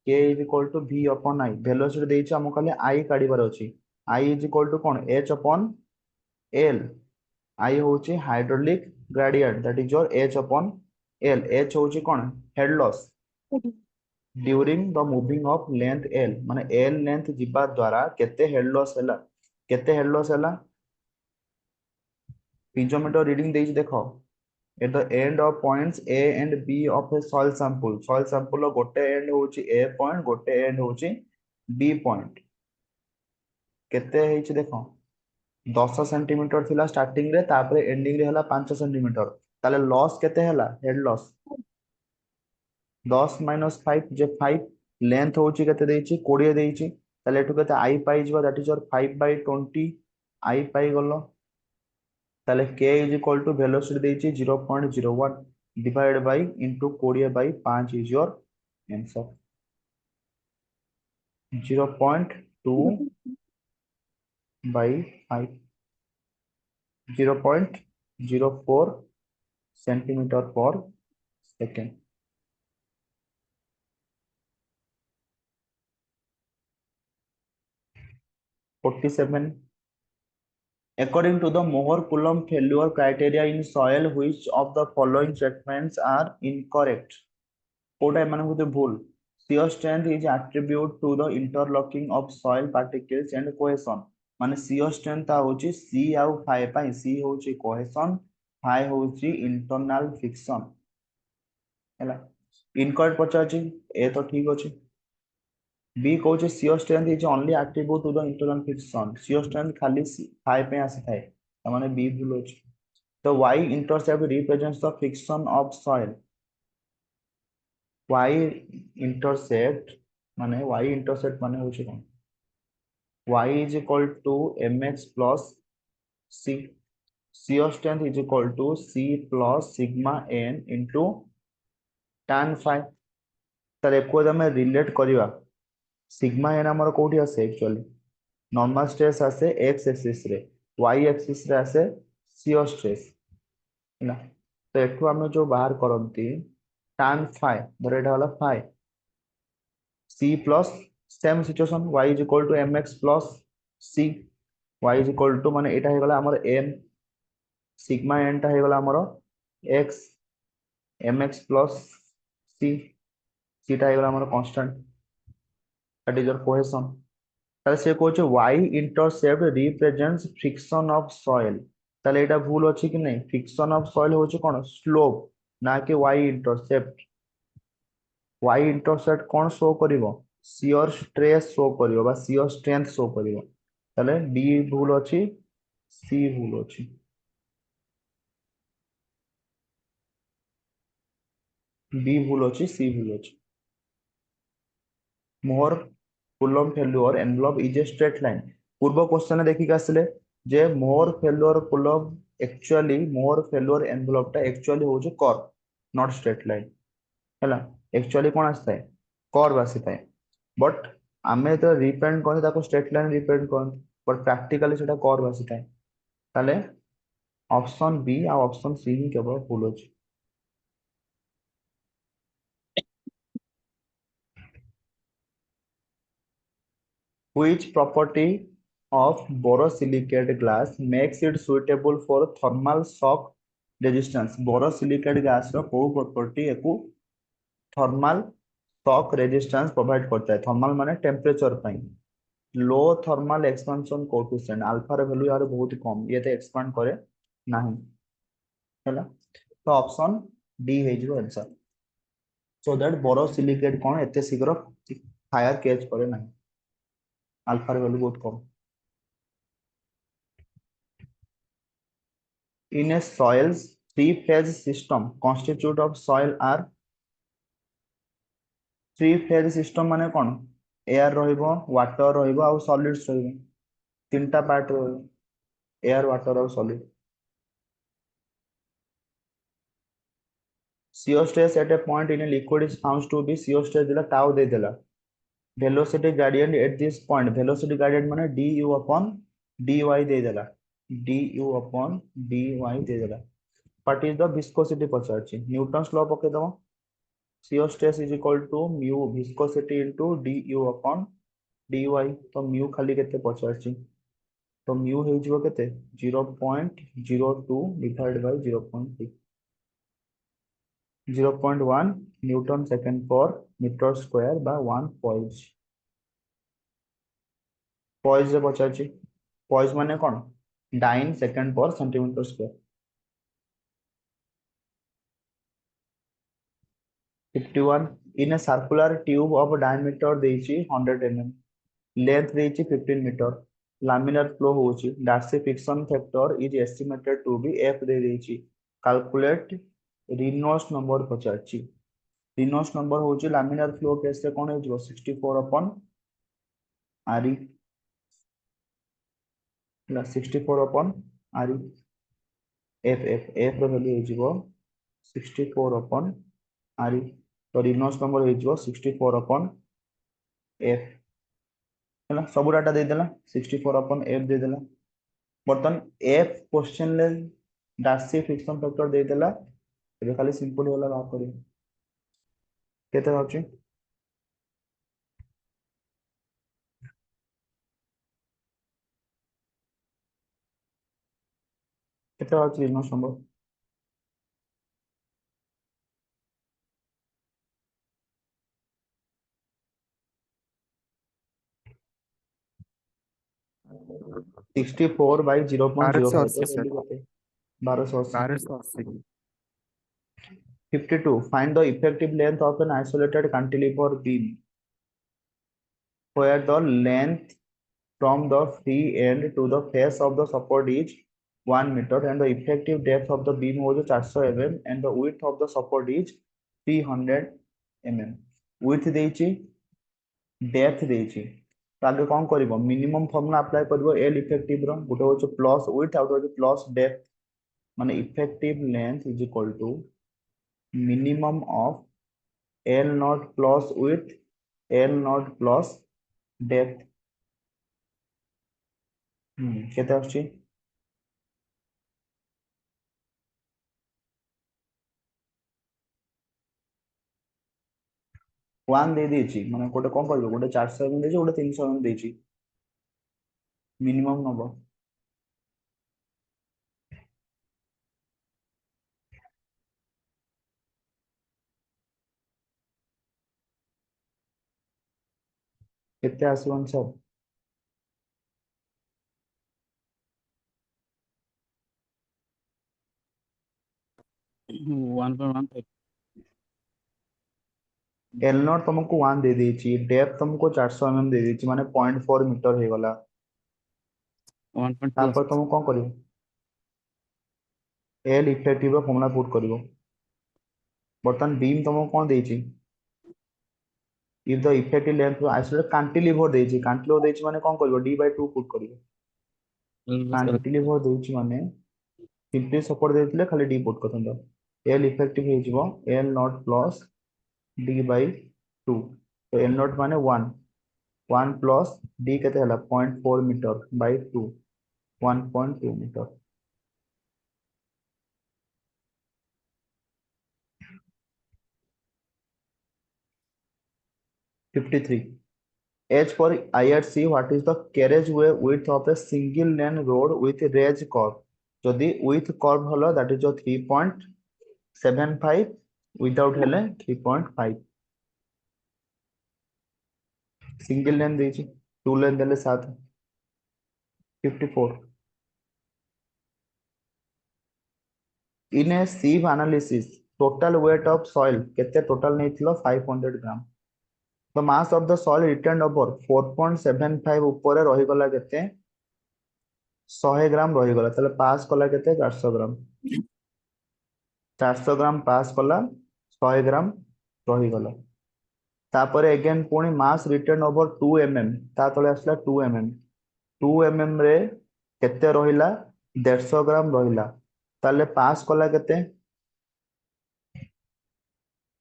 is equal to v upon I velocity देछि हमको खाली I काढिबार अछि I is equal to कोन h upon l I होछि hydraulic gradient that is your h upon l h होछि कोन head loss during the moving of length l माने l length जिबा द्वारा केते हेड लॉस हैला पिजोमीटर रीडिंग देछि देखो at the end of points A and B of a soil sample गोटे एंड होची A पॉइंट गोटे एंड होची B पॉइंट केते हेछि देखो 10 सेंटीमीटर थिला स्टार्टिंग रे तापरे एंडिंग रे हला 5 सेंटीमीटर ताले लॉस केते हला हेड लॉस 10 - 5 जे 5 लेंथ होची केते देछि 20 देछि ताले एठु केते I पाई जिवो दैट इज योर 5/20 I पाई गलो ताले k is equal to velocity देछि 0.01 divided by into 20/5 is your answer 0.2 by 5 0.04 centimeter per second 47 according to the Mohr-Coulomb failure criteria in soil which of the following statements are incorrect Kota एमान होते भूल shear strength is attribute to the interlocking of soil particles and cohesion माने shear strength ता होची C आउ phi पाई C होची cohesion phi होची internal friction हैला incorrect पचाची ए तो ठीक अछि B कहूचे shear strength is only attribute to the internal friction shear strength खाली phi पे आसी थाए माने B भूल अछि the y intercept represents the friction of soil y intercept माने होची कोन y is equal to mx plus c shear strength is equal to c plus sigma n into tan phi तर एको जमे रिलेट करिवा सिग्मा n हमर कोठी आसे actually normal stress आसे x axis रे y axis रे आसे shear स्ट्रेस ना तो एठु हम जो बाहर करंती tan phi धर एटा वाला phi c plus same situation y is equal to mx plus c y is equal to माने एटा हे गला हमर n सिग्मा n टा हे गला हमर x mx plus c c टा हे गला हमर constant that is your cohesion ताले से कहछ y intercept represents friction of soil ताले एटा भूल अछि कि नै फ्रिक्शन ऑफ सॉइल होछ कोन स्लोप ना कि y इंटरसेप्ट कोन शो करिवो शियर स्ट्रेस शो करिवो बा शियर स्ट्रेंथ शो करिवो ताले d भूल अछि c भूल अछि b भूल अछि c भूल अछि Mohr Coulomb failure envelope is a straight line पूर्व क्वेश्चन देखि के आसले जे Mohr failure Coulomb Mohr failure envelope टा एक्चुअली होजे कर्व नॉट स्ट्रेट लाइन हैला एक्चुअली कोन आस्ताय कर्व आसीताय बट आमे तो रिप्रेजेंट कोन ताको स्ट्रेट लाइन रिप्रेजेंट कोन बट प्रैक्टिकली सेटा कर्व आसीताय ताले ऑप्शन बी आ ऑप्शन सी ही केवल भूल अछि Which property of borosilicate glass makes it suitable for thermal shock resistance? Borosilicate glass रो को property एको thermal shock resistance provide करता है thermal माने temperature पाई low thermal expansion coefficient alpha रे value यार बहुत कम ये तो expand करे नहीं हैला तो ऑप्शन डी है जो आंसर so that borosilicate कोन एते शीघ्र फायर कैच करे नहीं अल्फा वैल्यू बहुत कम in a soil's three phase system constitute of soil are three phase system माने कौन एयर रहिबो वाटर रहिबो आ सॉलिड्स रहिबो तीनटा पार्ट रहिबो एयर वाटर और solid CO stress at a point in a liquid is found to be CO stress दिला tau दे देला velocity gradient at this point velocity gradient माने du upon dy दे देला du upon dy दे देला what is the viscosity पचारछि Newton's law पके दो CO stress is equal to mu viscosity into du upon dy तो mu खाली केते पचारछि तो mu हे जिवो केते 0.02 divided by 0.3 0.1 newton second per metre square बा 1 पॉइज पॉइज रे पचारछि पॉइज माने कोन dyne second per centimetre square 51 in a circular tube of diameter देछि 100 mm लेंथ देछि 15 मीटर लामिनार फ्लो होछि Darcy friction factor is estimated to be f दे देछि कैलकुलेट रिनोल्ड्स नंबर पचारछि रिनोल्ड्स नंबर होछि लामिनार फ्लो केस रे कोन हो 64 अपन आरी 64 अपन आरी एफ रो वैल्यू हो जिवो 64 अपन आरी तो रिनोल्ड्स नंबर हो जिवो 64 अपन एफ हैला सब डाटा दे देला 64 अपन एफ दे देला बर्तन एफ क्वेश्चन ले डार्सी फ्रिक्शन फैक्टर दे देला एबे खाली सिंपल होला बात करी केते होछि केते होछि रिनोल्ड्स नंबर 64 by 0.05 1280 तो सर वैल्यू केते 1280 1280 52 find the effective length of an isolated cantilever beam where the length from the free end to the face of the support is 1 meter and the effective depth of the beam was 400 mm and the width of the support is 300 mm width ଦେଇଛି depth ଦେଇଛି ତ ଆगे କଣ କରିବ ମିନିମम formula apply କରିବ L effective ର ଗୋଟେ ହଉଛି plus width ଆଉ ଗୋଟେ ହଉଛି ପ୍ଲସ୍ depth ମାନେ effective length is equal to minimum of L naught plus width L naught plus depth केते आछि 1 दे देछि माने गोटे कोन करबो गोटे 400 mm देछि गोटे 300 mm देछि मिनिमम नबो केते आसी आंसर 1.1 L नॉट तुमको 1 दे देछि डेप्थ तुमको 400 mm दे देछि माने 0.4 मीटर हे गला 1.2 तापर तुम कोन करिवो L इफेक्टिव रो फॉर्मूला पुट करिवो बर्तन बीम तुमको कोन देछि if the effective length isolated cantilever देछि cantilever देछि माने कोन करिवो d/2 पुट करिवो cantilever देछि माने सिंपली सपोर्ट देथिले खाली d पुट करथन L इफेक्टिव हे जिवो L नॉट प्लस d/2 तो L नॉट माने 1 1 प्लस d केते हला 0.4 metre by 2 1.2 metre $53 As per IRC, what is the carriageway width of a single lane road with raised curve? যদি with curve হলো that is your 3.75 without হেলে 3.5 single lane ଦେଇଛି 2 lane ଦେଲେ 7 54 in a sieve analysis total weight of soil କେତେ total ନେଇଥିଲ 500 gram the mass of the soil returned over 4.75 ଉପରେ ରହିଗଲା କେତେ 100 ग्राम ରହିଗଲା ତାହେଲେ ପାସ୍ କଲା କେତେ 400 ଗ୍ରାम 400 ग्राम पास कला 100 ग्राम रहीगला तापर अगेन पुणी मास रिटर्न ओवर 2 mm ता तले आसला 2 mm 2 mm रे केते रहिला 150 ग्राम रहिला ताले पास कला केते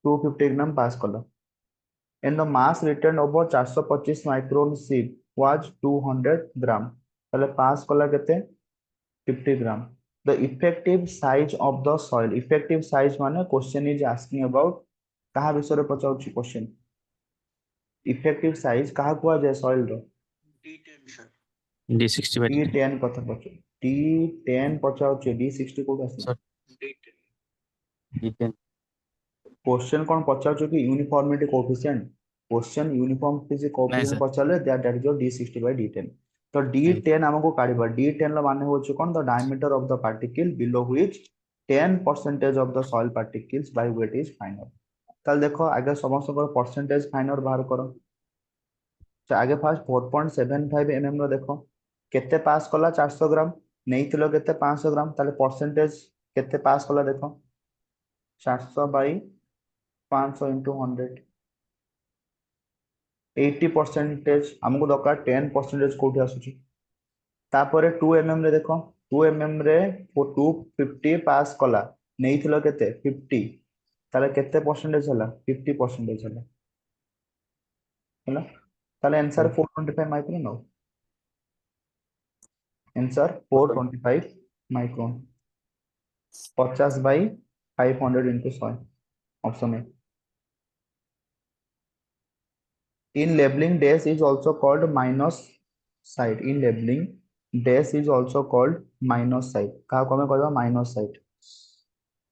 250 ग्राम पास कला and the mass returned over 425 micron sieve was 200 gram ताले पास कला केते 50 ग्राम the effective size of the soil effective size माने question is asking about कहा विषय रे पचाउछि क्वेश्चन इफेक्टिव साइज कहा कुआ जाय soil row D60 by D10. D10 कथा पचाउ D10 पचाउछि D60 कोड आसी Sir. D10. क्वेश्चन कोन पचाउछि कि uniformity coefficient question uniformity coefficient sir. पचाले that is your D60 by D10 तो D10 हमको काढिबा D10 ला माने होछि कोन the diameter of the particle below which 10% of the soil particles by weight is finer ताल देखो आगे समस्त को परसेंटेज फाइनल बाहर करो तो आगे फास्ट 4.75 mm रो देखो केते पास कला 400 ग्राम नेइथिलो केते 500 ग्राम ताले परसेंटेज केते पास कला देखो 400 बाई 500 into 100 80% हमको दरकार 10% कोठी आसुची तापरे 2 mm रे देखो 2 mm रे 250 पास कला नेइथिलो केते 50 ताले केते परसेंटेज हला 50% हला ताले answer 425 micron no answer 425 micron 50 by 500 into 100 option A in labeling dash is also called minus side in labeling dash is also called minus side का को हमें कहबा minus side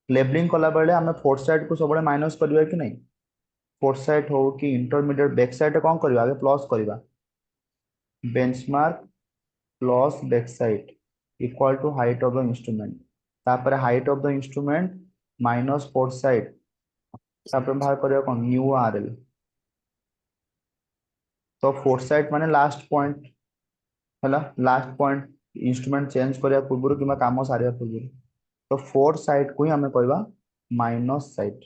लेबलिंग कला बेले हमें फोर्थ साइड को सबले माइनस करबा कि नहीं फोर्थ साइड हो कि इंटरमीडिएट बैक साइड कोन करबा आगे प्लस करबा benchmark plus back sight equal to height of the instrument तापर height of the instrument minus fore sight तापर बाहर करबा कोन न्यू आरएल तो फोर्थ साइड माने लास्ट पॉइंट हला लास्ट पॉइंट इंस्ट्रूमेंट चेंज करिया पूर्व किमा काम सारिया पूर्व तो फोर्थ साइड को ही हमें कहबा minus side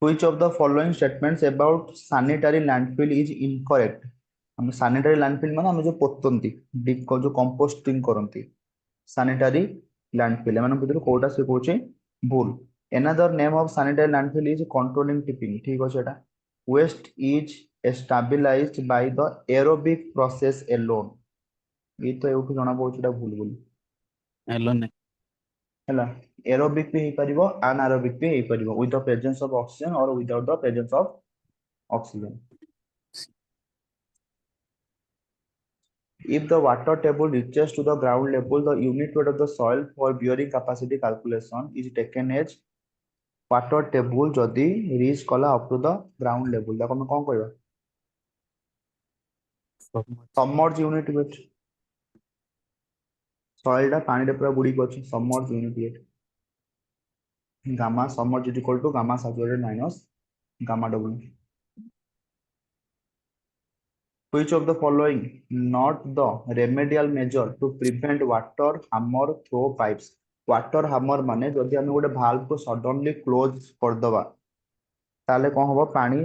which of the following statements about sanitary landfill is incorrect हम sanitary landfill माने हम जो पोतंती डिग को जो कंपोस्टिंग करंती sanitary landfill एमान भितर कोटा से कोचे भूल another name of sanitary landfill is controlling tipping ठीक हो सेटा waste is stabilized by the aerobic process alone ये तो एउठु जणा पहुचीटा भूल बोली Alone. हैला एरोबिक भी हेइपरिबो अनारोबिक भी हेइपरिबो with the presence of oxygen और without the presence of oxygen if the water table reaches to the ground level the unit weight of the soil for bearing capacity calculation is taken as water table जदी reach कला up to the ground level दा हम कोन कहबा submerged unit weight soil दा पानी रे पूरा बुडी को अछि submerged unit weight gamma submerged is equal to gamma saturated minus gamma double which of the following not the remedial measure to prevent water hammer through pipes water hammer माने जदि हम गोटे valve को suddenly close कर दबा ताले कोन होबो पानी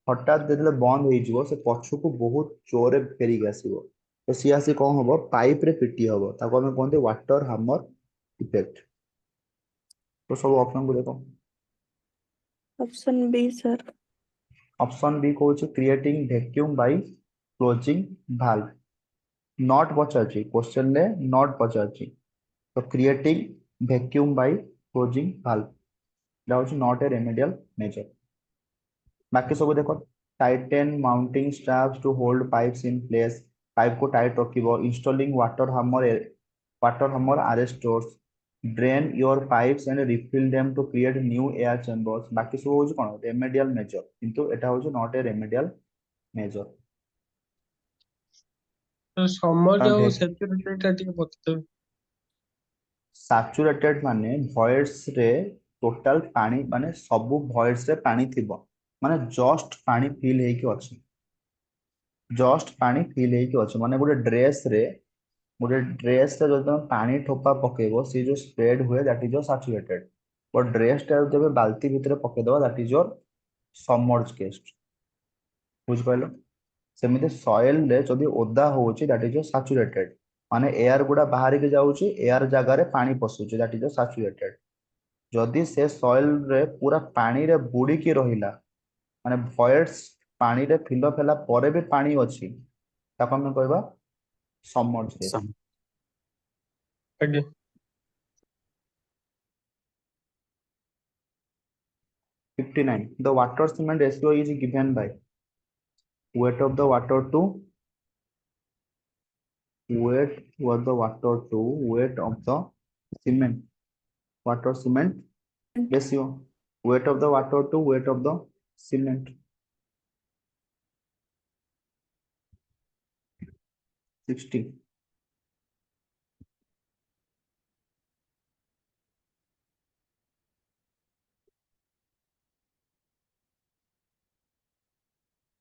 हठात देले बंद होई जिवो से पछु को बहुत जोरे फेरी आसीबो तो सियासी कोन होबो पाइप रे पिटी होबो ताको हम कोनते वाटर हैमर इफेक्ट तो सब ऑप्शन को देखो option B sir option B को creating vacuum by closing valve not पचाची क्वेश्चन ले नॉट पचाची तो creating vacuum by closing valve that is not a remedial measure बाकी सब देखो tighten mounting straps to hold pipes in place pipe को tight रखिबो installing water hammer arresters drain your pipes and refill them to create new air chambers बाकी सब होज कोन remedial measure किंतु एटा होज नॉट ए रेमेडियल मेजर तो summer जो Okay. Saturated टा ଟିକେ ବତେଇବେ सैचुरेटेड माने वॉइड्स रे टोटल पानी माने सब वॉइड्स रे पानी थिबो माने जस्ट पानी फिल हेकी अछि जस्ट पानी फिल हेकी अछि माने गोटे ड्रेस रे गोटे ड्रेस रे जो तुम पानी ठोपा पकेबो सी जो स्प्रेड हुए that is your saturated but ड्रेस टा जब बाल्टी भितर पकेदबो that is your submerge case बुझ पाइलो सेमिति सॉइल रे जदी ओदा होउची दैट इज योर सैचुरेटेड माने एयर गुडा बाहर के जाउची एयर जगह रे पानी पसुची दैट इज योर सैचुरेटेड जदी से सॉइल रे पूरा पानी रे बुड़ी की रहिला माने वॉइड्स पानी रे फिल फेला परे भी पानी अछि ताको हम कहबा सबमर्ज केस ଆଜ୍ଞା 59 the water cement ratio is given by weight of the water to weight of the water to weight of the cement water cement ratio weight of the water to weight of the cement 60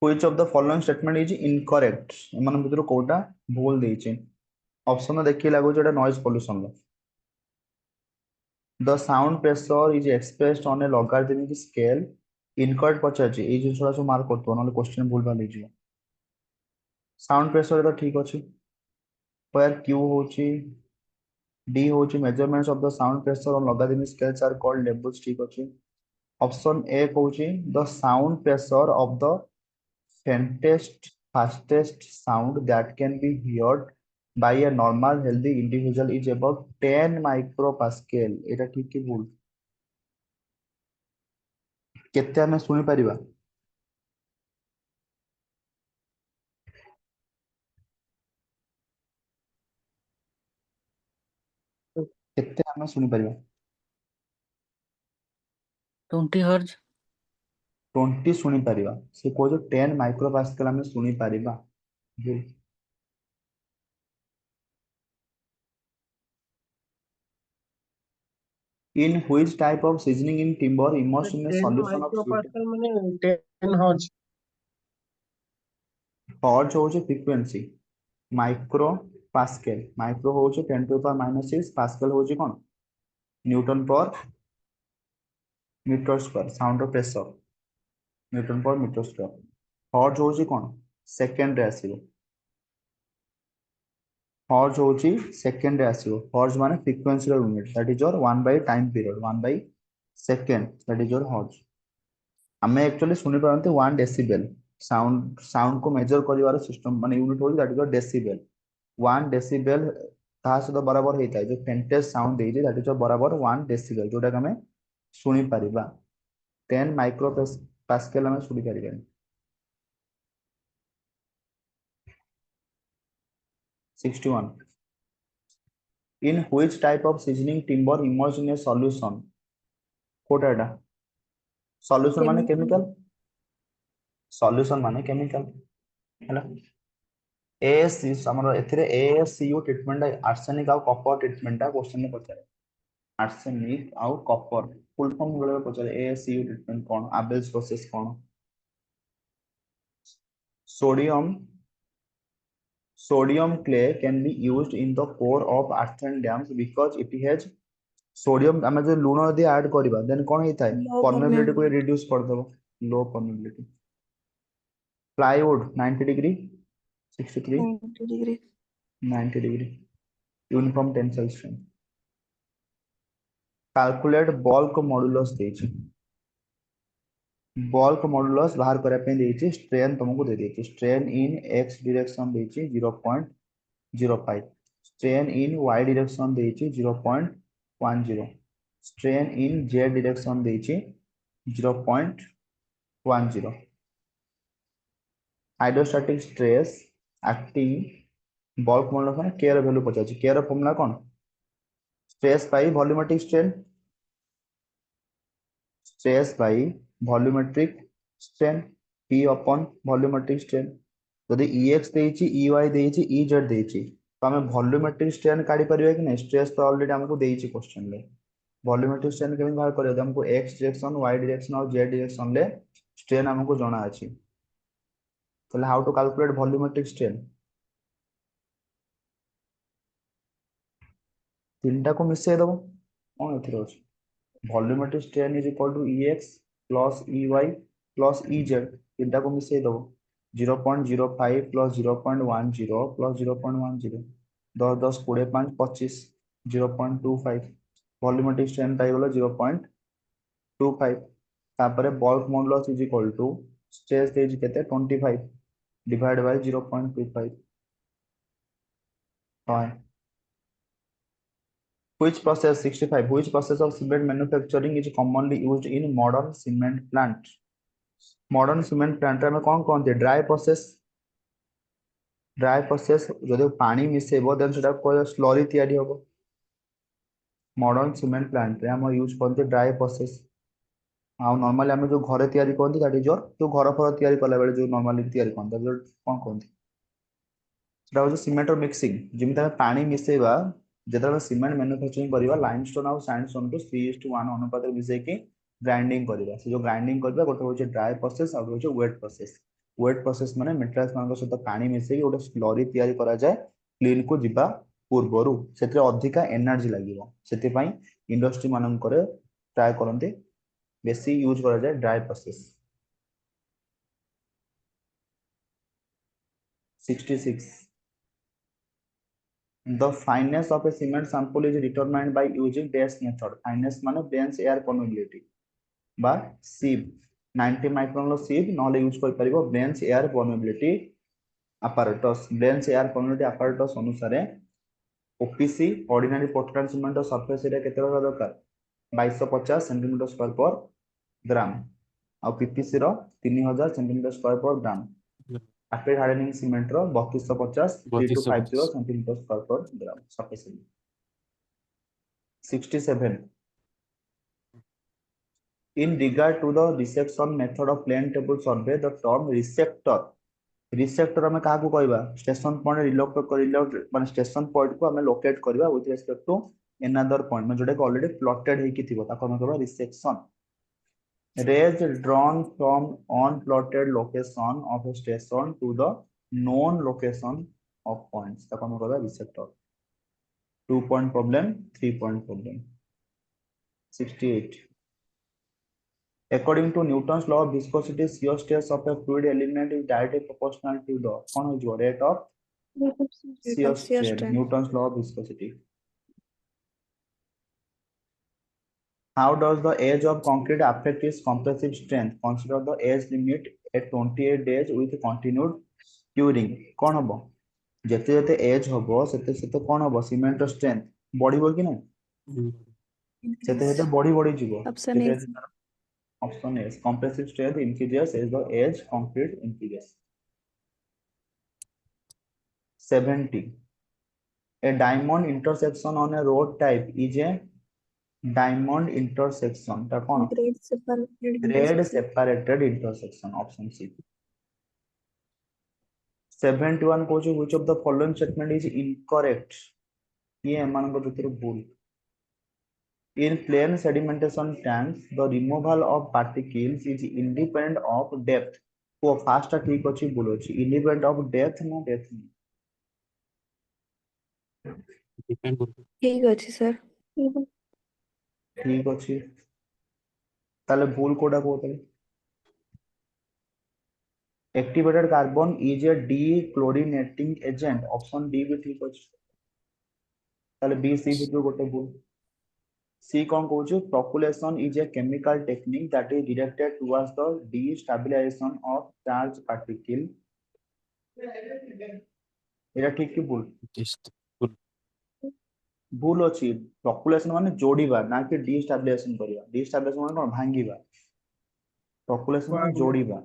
which of the following statement is incorrect एमान भितर कोटा भूल देइछि option देखि लागो जेटा noise pollution लो the sound pressure is expressed on a logarithmic scale incorrect पचाछि ए जिनसरा सो मार्क करतो नले क्वेश्चन भूल भाल हिजियो साउंड प्रेशर तो ठीक अछि where q होछि d होछि measurements of the sound pressure on logarithmic scales are called levels ठीक अछि ऑप्शन ए कहउछि the sound pressure of the fastest sound that can be heard by a normal healthy individual is about 10 micropascal एटा ठीक कि भूल केते हमें सुनि परिबा केते हमें सुनि परिबा 20 हर्ज 20 सुनि परिबा से को जो 10 माइक्रोपास्कल हमें सुनि परिबा भूल in which type of seasoning in timber immersed in a 10 solution of sweet ମାଇକ୍ରୋପାସ୍କାଲ ମାନେ 10 ହର୍ଜ hertz होचे frequency माइक्रो पास्कल माइक्रो होचे 10 to the power minus 6 pascal होचे कोन न्यूटन पर metre square sound pressure Newton पर मीटर स्क्वायर हर्ट्ज होची कोन second रे आसीबो hertz होची second रे आसीबो हर्ट्ज माने frequency row unit that is your 1 by time period 1 by second that is your hertz हमें actually सुनि परंते 1 डेसिबल साउंड को मेजर करिवार सिस्टम माने यूनिट होची that is your decibel 1 decibel ता सहित बराबर हेता जो फेंटेस्ट साउंड देइजे दैट इज योर बराबर 1 डेसिबल जोटा हमें सुनि परिबा 10 माइक्रो पास्कल हमें सुनि परिबा 61 in which type of seasoning timber immersed in a solution Kota एटा सॉल्यूशन माने केमिकल सॉल्यूशन माने केमिकल हैला एएससी हमर एथिरे एएससीयू ट्रीटमेंट आर्सेनिक आ कॉपर ट्रीटमेंट क्वेश्चन में पचारे आर्सेनिक आ कॉपर फुल फॉर्म गुलो पचारे एएससीयू ट्रीटमेंट कोन आबेल्स प्रोसेस कोन sodium clay can be used in the core of earthen dams because it has sodium हमें जो लूण यदि ऐड करबा देन कोन हेइ थाय Low परमेबिलिटी को permeability. रिड्यूस कर देबो low permeability plywood 90 degree 63 90 degree. 90 degree uniform tensile strength calculate bulk modulus देछि बल्क मॉडुलस बाहर करे पे देछि स्ट्रेन तुमको दे देछि स्ट्रेन इन x डायरेक्शन देछि 0.05 स्ट्रेन इन y डायरेक्शन देछि 0.10 स्ट्रेन इन z डायरेक्शन देछि 0.10 hydrostatic stress acting bulk modulus माने k ର वैल्यू पचाछि k ର फॉर्मूला कोन stress by volumetric strain stress by volumetric strain P upon volumetric strain यदि EX देछि EY देछि EZ देछि तो हमें वॉल्यूमेट्रिक स्ट्रेन काढी परिबे कि नै स्ट्रेस तो ऑलरेडी हमको देछि क्वेश्चन में वॉल्यूमेट्रिक स्ट्रेन केमिन बाहर करियो तो हमको x डायरेक्शन y डायरेक्शन और z डायरेक्शन ले स्ट्रेन हमको जाना अछि तो how to calculate volumetric strain तीनटा को मिसई दबो कौन एथिरे अछि volumetric strain is equal to Ex plus Ey plus Ez तीनटा को मिसई दबो 0.05 प्लस 0.10 प्लस 0.10 10 10 20 5 25 0.25 वॉल्यूमेट्रिक स्ट्रेन पाइगला 0.25 तापरे bulk modulus is equal to stress देज केते 25 डिवाइड बाय 0.25 हां which process 65 which process of cement manufacturing is commonly used in modern cement plant modern cement plant रे में कौन कौन थे ड्राई प्रोसेस जदि पानी मिसेबो देन सेटा को स्लरी तयारी होबो मॉडर्न सीमेंट प्लांट रे हम यूज करते ड्राई प्रोसेस आ नॉर्मली हम जो घरे तयारी करते दैट इज जो घर फर तयारी कला बेले जो नॉर्मली तयारी करते जो कौन कहते सेटा हो सीमेंट मिक्सिंग जिमिता पानी मिसेबा जेतबे सीमेंट मैन्युफैक्चरिंग करबा लाइमस्टोन और सैंडस्टोन को 3:1 अनुपात रे मिसे के ग्राइंडिंग करबा से जो ग्राइंडिंग करबा गोटे होचे ड्राई प्रोसेस और होचे वेट प्रोसेस माने मेटेरियल्स मान सहित पानी मिसे के गोटे स्लरी तयारी करा जाय क्लीन को जिबा पूर्वरु सेते अधिका एनर्जी लागिवो सेते पई इंडस्ट्री मानन करे ट्राई करंते बेसी यूज करा जाय dry process 66 The fineness of a cement sample is determined by using dash method. Fineness माने bench air permeability बा sieve 90 micron लो sieve नहले यूज कर परिबो bench air permeability apparatus bench air permeability apparatus अनुसारे OPC ordinary Portland cement surface area केते रहबा दरकार 2250 centimetre square पर ग्राम और PPC रो 3000 सेंटीमीटर स्क्वायर पर ग्राम rapid hardening cement रो 3250 3250 सेंटीमीटर स्क्वायर पर ग्राम surface area 67 in regard to the resection method of plane table survey the term receptor हमें काहा को कहबा स्टेशन पॉइंट रिलोकेट माने स्टेशन पॉइंट को हमें लोकेट करबा with respect to another point में जोटे ऑलरेडी प्लॉटेड हेकी थिबो ताको हमें कहबा resection rays drawn from unplotted location of a station to the known location of points ताको हमें कहबा receptor 2 point problem 3 point problem 68 According to Newton's law of viscosity, shear stress of a fluid element is directly proportional to the rate of shear strain. Newton's law of viscosity. How does the age of concrete affect its compressive strength? Consider the age limit at 28 days with continued curing. कौन हबो? जेते जेते as हबो सेते सेते कौन हबो cement strength बढ़िबो कि नै सेते सेते बढ़ी जिवो Option A. Option is compressive strength increases as the age concrete increases. 70. A diamond intersection on a road type is a diamond intersection. Grade separated Grade intersection. separated intersection. Option C. 71 coach which of the following statement is incorrect? ये एमान को जोतिर भूल. In plain sedimentation tanks, the removal of particles is independent of depth. वो fast ठीक अछि भूल अछि. Independent of depth ना depth नहीं. ठीक अछि सर ठीक अछि ताले भूल कोडा कोतले activated carbon is a dechlorinating agent option D भी ठीक अछि ताले बी सी भी गोटे भूल सी कोन कहउछु प्रॉपुलेशन is a chemical technique that is directed towards the destabilization of charge particle एरा ठीक की भूल भूल अछि प्रॉपुलेशन माने जोड़ीबा ना कि डिस्टेबिलाइजेशन करिया डिस्टेबिलाइजेशन माने कोन भांगीबा प्रॉपुलेशन माने जोड़ीबा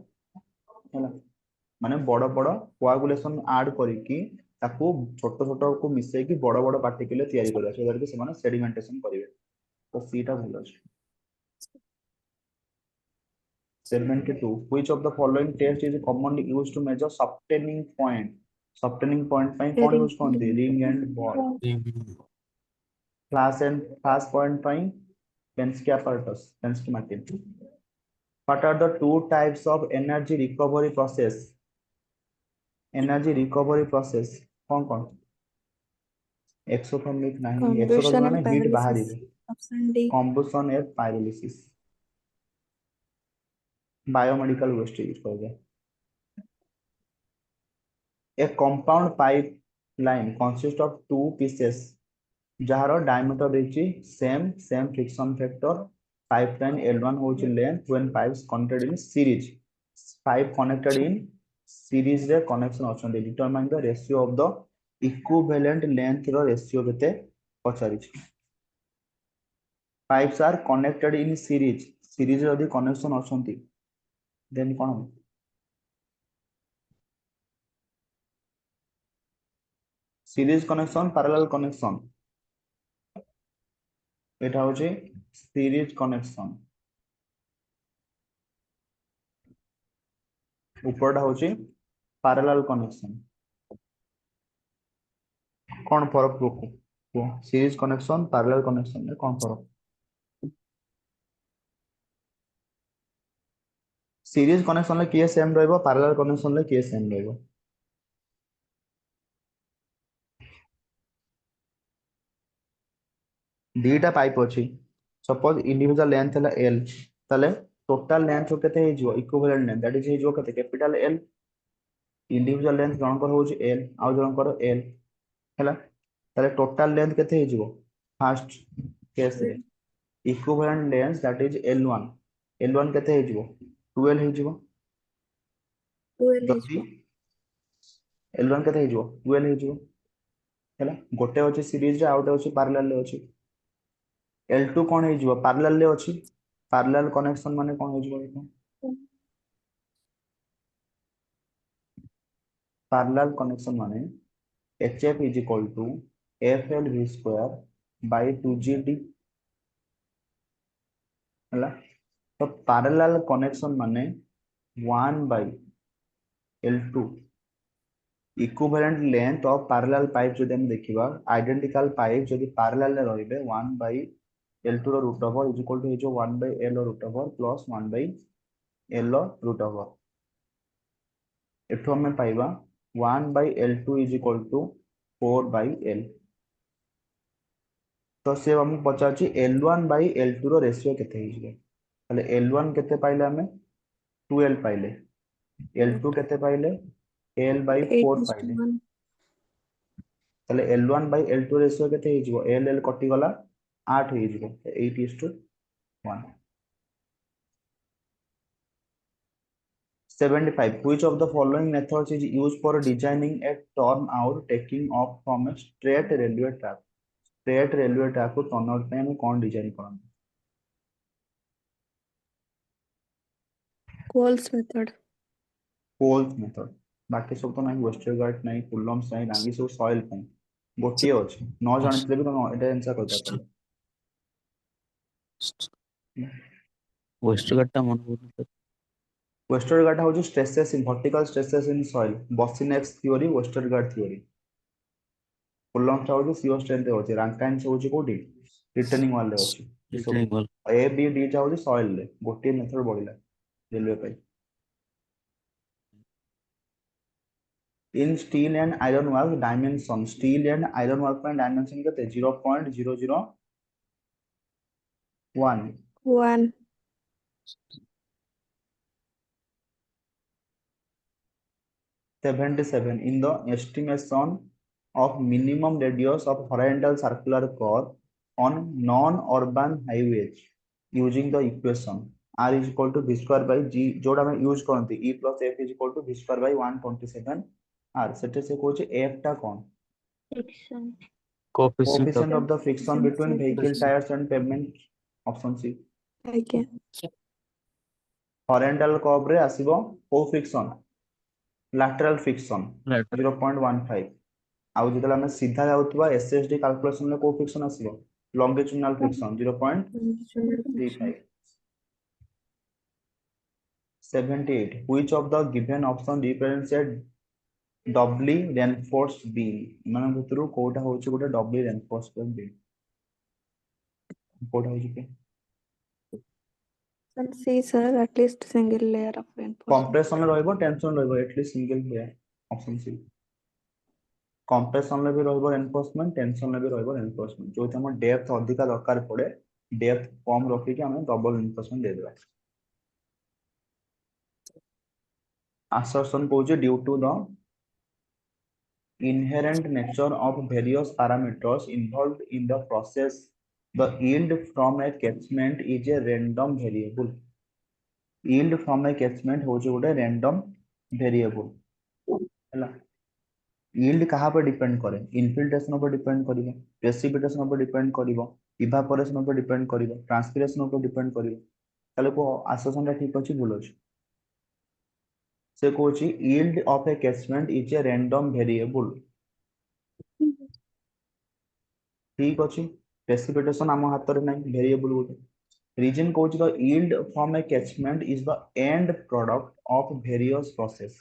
हैला माने बड़ बड़ कोआगुलेशन ऐड करिकि ताको छोट छोट को मिसै कि बड़ बड़ पार्टिकल तयारी करबा सो दैट कि से माने सेडिमेंटेशन करिवे तो सीटा भूल अछि 72 which of the following test is commonly used to measure softening point पई कोन यूज करते ring and ball flash point पई Penske apparatus Penske machine. What are the two types of energy recovery process? Energy recovery process कौन कौन exothermic नहीं, exothermic Combustion माने and heat pyrolysis. बाहरिबे, Option D. combustion and pyrolysis, biomedical waste use कर। A compound pipeline consists of two pieces जार diameter देछि same friction factor. Pipeline L1 होछि length when pipes connected in series, pipe connected in series रे connection अछन determine the ratio of the equivalent length रो ratio केते पचारि। Pipes are connected in series, series रे यदि connection अछंती then कोन series connection parallel connection, এটা হচ্ছে series connection, উপরটা হচ্ছে প্যারালাল কনেকশন। কোন ফরক রকু সিরিজ কনেকশন প্যারালাল কনেকশন এর কোন ফরক? সিরিজ কনেকশন লে কিয়ে সেম রইবো, প্যারালাল কনেকশন লে কিয়ে সেম রইবো? দুইটা পাইপ ଅଛି, सपोज इंडिविजुअल लेंथ है L, তাহলে टोटल लेंथ केते हे जिवो इक्विवेलेंट लेंथ दैट इज हे जिवो केते कैपिटल L। इंडिविजुअल लेंथ जणकर होची L आ जणकर L हैला, ताले टोटल लेंथ केते हे जिवो फर्स्ट केस रे equivalent length that is L1, L1 केते हे जिवो 12 हे जिवो। 12 जदी L1 केते हे जिवो 12 हे जिवो हैला, गोटे होची सीरीज रे आउट होची पैरेलल रे होची। L2 कोन हे जिवो पैरेलल रे होची, पैरेलल कनेक्शन माने कोन हे जिवो देखो, पैरेलल कनेक्शन माने HF is equal to FLV square by 2GD ହେଲା। तो पैरेलल कनेक्शन माने 1 by L2 equivalent length of parallel pipe जदि हम देखिबा आइडेंटिकल पाइप जदि पैरेलल रे रहिबे 1 by L2 रो root over is equal to हे जो 1 by L root over plus 1 by L root over. एठो हम पाइबा 1 by L2 is equal to 4 by L। तो से हमको पचाची L1 by L2 row ratio केते हे जिवो, ताले L1 केते पाइले हमें 12 पाइले, L2 केते पाइले L by 4 पाइले, 8:1. ताले L1 by L2 रेशियो केते हे जिवो L L कटि गला 8 हे जिवो 8:1। 75 which of the following methods is used for designing a turnout taking off from a straight railway track? Straight railway track को टर्न आउट पे हमें कौन डिजाइन करना? Coles method. Coles method. बाकी सब तो नहीं, वेस्टरगार्ड नहीं, कुलम्स नहीं, बाकी सब सॉइल पे गोटिए अछि न जानथिले भी तम एटा आंसर कर पातले। वेस्टरगार्ड मन वेस्टरगार्ड हो stresses in vertical stresses in soil, Boussinesq theory, Westergaard theory. Coulomb's हो सीओ स्ट्रेंथ होछि, रैंकाइन से होछि कोठी रिटर्निंग वाले होछि, ए बी डी टा होछि सॉइल ले गोटिए मेथड बढिला रेलवे पे। In steel and iron work dimension, steel and iron work पे dimension केते 0.001 1. 77 in the estimation of minimum radius of horizontal circular curve on non-urban highways using the equation R is equal to V square by G जोड़ा में use करते E plus F is equal to V square by 127 R सेटे से कोचे F टा कौन? friction, Coefficient of the friction between vehicle tires and pavement, option C। Okay. horizontal curve रे आसीबो को friction lateral friction 0.15 आउ जेतला हम सीधा जाउतबा SSD कैलकुलेशन में को friction आसीबो longitudinal friction 0.35। 78 which of the given option represents a doubly reinforced beam? माने भितरु कोटा होची गोटे doubly reinforced beam, कोटा होची के See, sir, at least single layer of reinforcement. compression रहइबो टेंशन रहइबो at least single layer, option C. Compression भी रहइबो reinforcement, tension भी रहइबो रेनफोर्समेंट। जो हम डेप्थ अधिका दरकार पड़े, डेप्थ कम रखी के हमें डबल रेनफोर्समेंट दे देबा। assertion कहूजे due to the inherent nature of various parameters involved in the process, the yield from a catchment is a random variable. Yield from a catchment होचे गोटे random variable हैला। yield कहाँ पर depend करे? Infiltration पर depend करिवो, precipitation पर depend करिवो, evaporation पर depend करिवो, transpiration पर डिपेंड करिवो। ताले को assertion टा ठीक अछि भूल अछि? से कहूची yield of a catchment is a random variable। ठीक अछि, प्रेसिपिटेशन आम हाथ रे नै, वेरिएबल गोटे। रीजन कहूची the yield from a catchment is the end product of various process।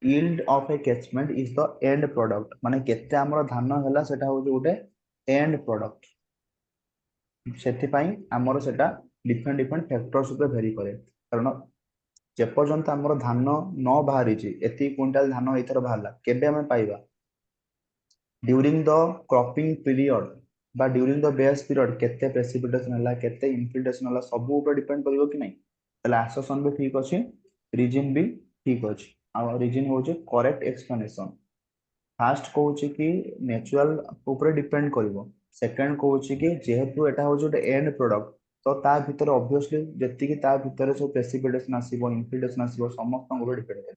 yield of a catchment is the end product माने केते हमर धान होला सेटा होची गोटे end product। सेति पई हमर सेटा डिफरेंट डिफरेंट फैक्टर्स ऊपर वेरी करे। कारण जे पर्यंत हमर धान न बाहरी छि, एति क्विंटल धान एथर बाहरला, केबे हम पाइबा? ड्यूरिंग द क्रॉपिंग पीरियड बा ड्यूरिंग द बेस पीरियड केते प्रेसिपिटेशन होला, केते इनफिल्ट्रेशन होला, सब ऊपर डिपेंड करिवो कि नै? तले assertion भी ठीक अछि, रीजन भी ठीक अछि। आ रीजन होचे करेक्ट एक्सप्लेनेशन। फर्स्ट कहूची कि नेचुरल ऊपर डिपेंड करिवो, सेकंड कहूची कि जेहेतु एटा होचे ଗୋଟେ एंड प्रोडक्ट, तो ता भितर ऑब्वियसली जति कि ता भितर सब प्रेसिपिटेशन आसीबो, इनफिल्ट्रेशन आसीबो, समस्त ऊपर डिपेंड करे।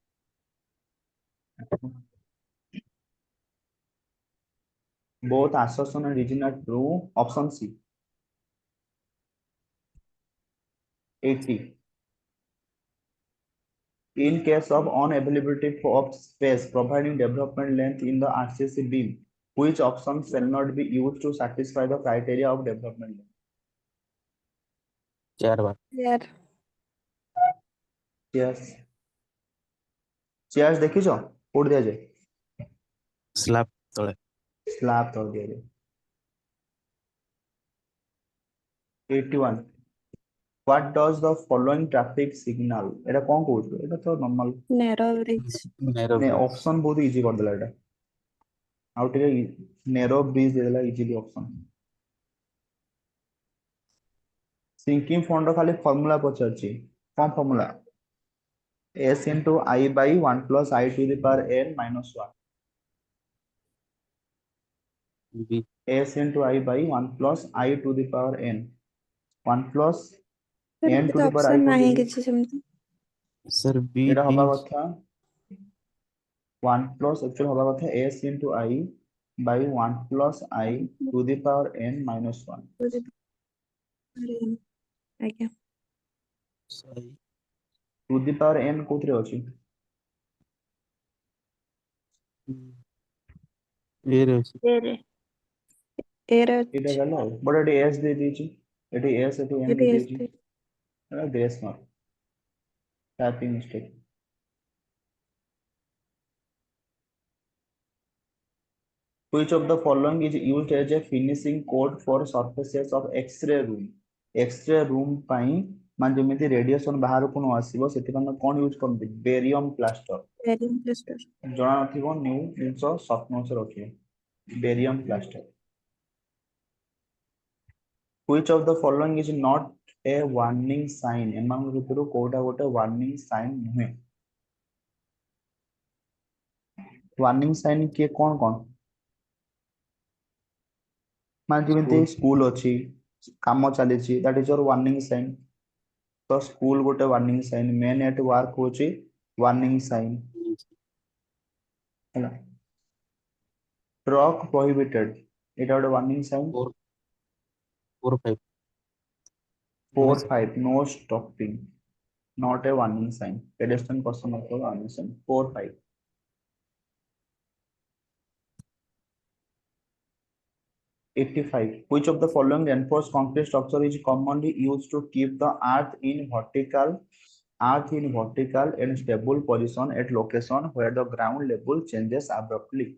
both assertion and reason are true, option C। 80 in case of unavailability of space providing development length in the RCC beam, which option shall not be used to satisfy the criteria of development length? 4 बार यार Chairs, chairs देखिछो code दिया जाए, slab तळे slab तोड़ दिया जाए। 81 what does the following traffic signal, एटा कोन कहउछ? एटा तो normal narrow bridge narrow ने option बहुत इजी कर देला। एटा आउट नेरो ब्रिज दे देला इजीली ऑप्शन। सिंकिंग फंड खाली फार्मूला पचारची, कौन formula? s into I by 1 plus I to the power n minus 1। B s into I by 1 plus I to the power n, 1 plus sir n to तो the power I option नाही कहउची किछि सेमति। Sir B एटा B हबा कथा 1 plus actual हबा कथा s into I by 1 plus I to the power n minus 1। आज्ञा सही to the power n कोथरे अछि? ए रे ଅଛି एरे एरे एटा गलो बट एटी s दे दीची, एटी s एटी n दे दीची, एटा grace mark, typing mistake. Which of the following is used as a finishing coat for surfaces of X-ray room? X-ray room ପାଇଁ ମାନେ ଯେମିତି ରେଡିଏସନ ବାହାରକୁ ନ ଆସିବ ସେଥିପାଇଁ ଆମେ କଣ ୟୁଜ କରନ୍ତି? Barium plaster. वेरियम क्लस्टर ଜଣା ନଥିବ ନ୍ୟୁ ଜିନିଷ ସର୍ଟ ନୋଟ୍ସ ରଖିବେ। Barium plaster. Which of the following is not a warning sign? ଏମାନଙ୍କ ଭିତରୁ କୋଉଟା ଗୋଟେ warning sign ନୁହେଁ? warning sign କିଏ କଣ କଣ? ମାନେ ଯେମିତି ସ୍କୁଲ ଅଛି, କାମ ଚାଲିଛି, that is your warning sign। ତ ସ୍କୁଲ ଗୋଟେ warning sign, men at work ହଉଛି warning sign ହେଲା। truck prohibited ଏଟା ଗୋଟେ warning sign। 4 4 5 4 5 no stopping not a warning sign, pedestrian person also warning sign। 4 5 85 which of the following reinforced concrete structure is commonly used to keep the earth in vertical and stable position at location where the ground level changes abruptly?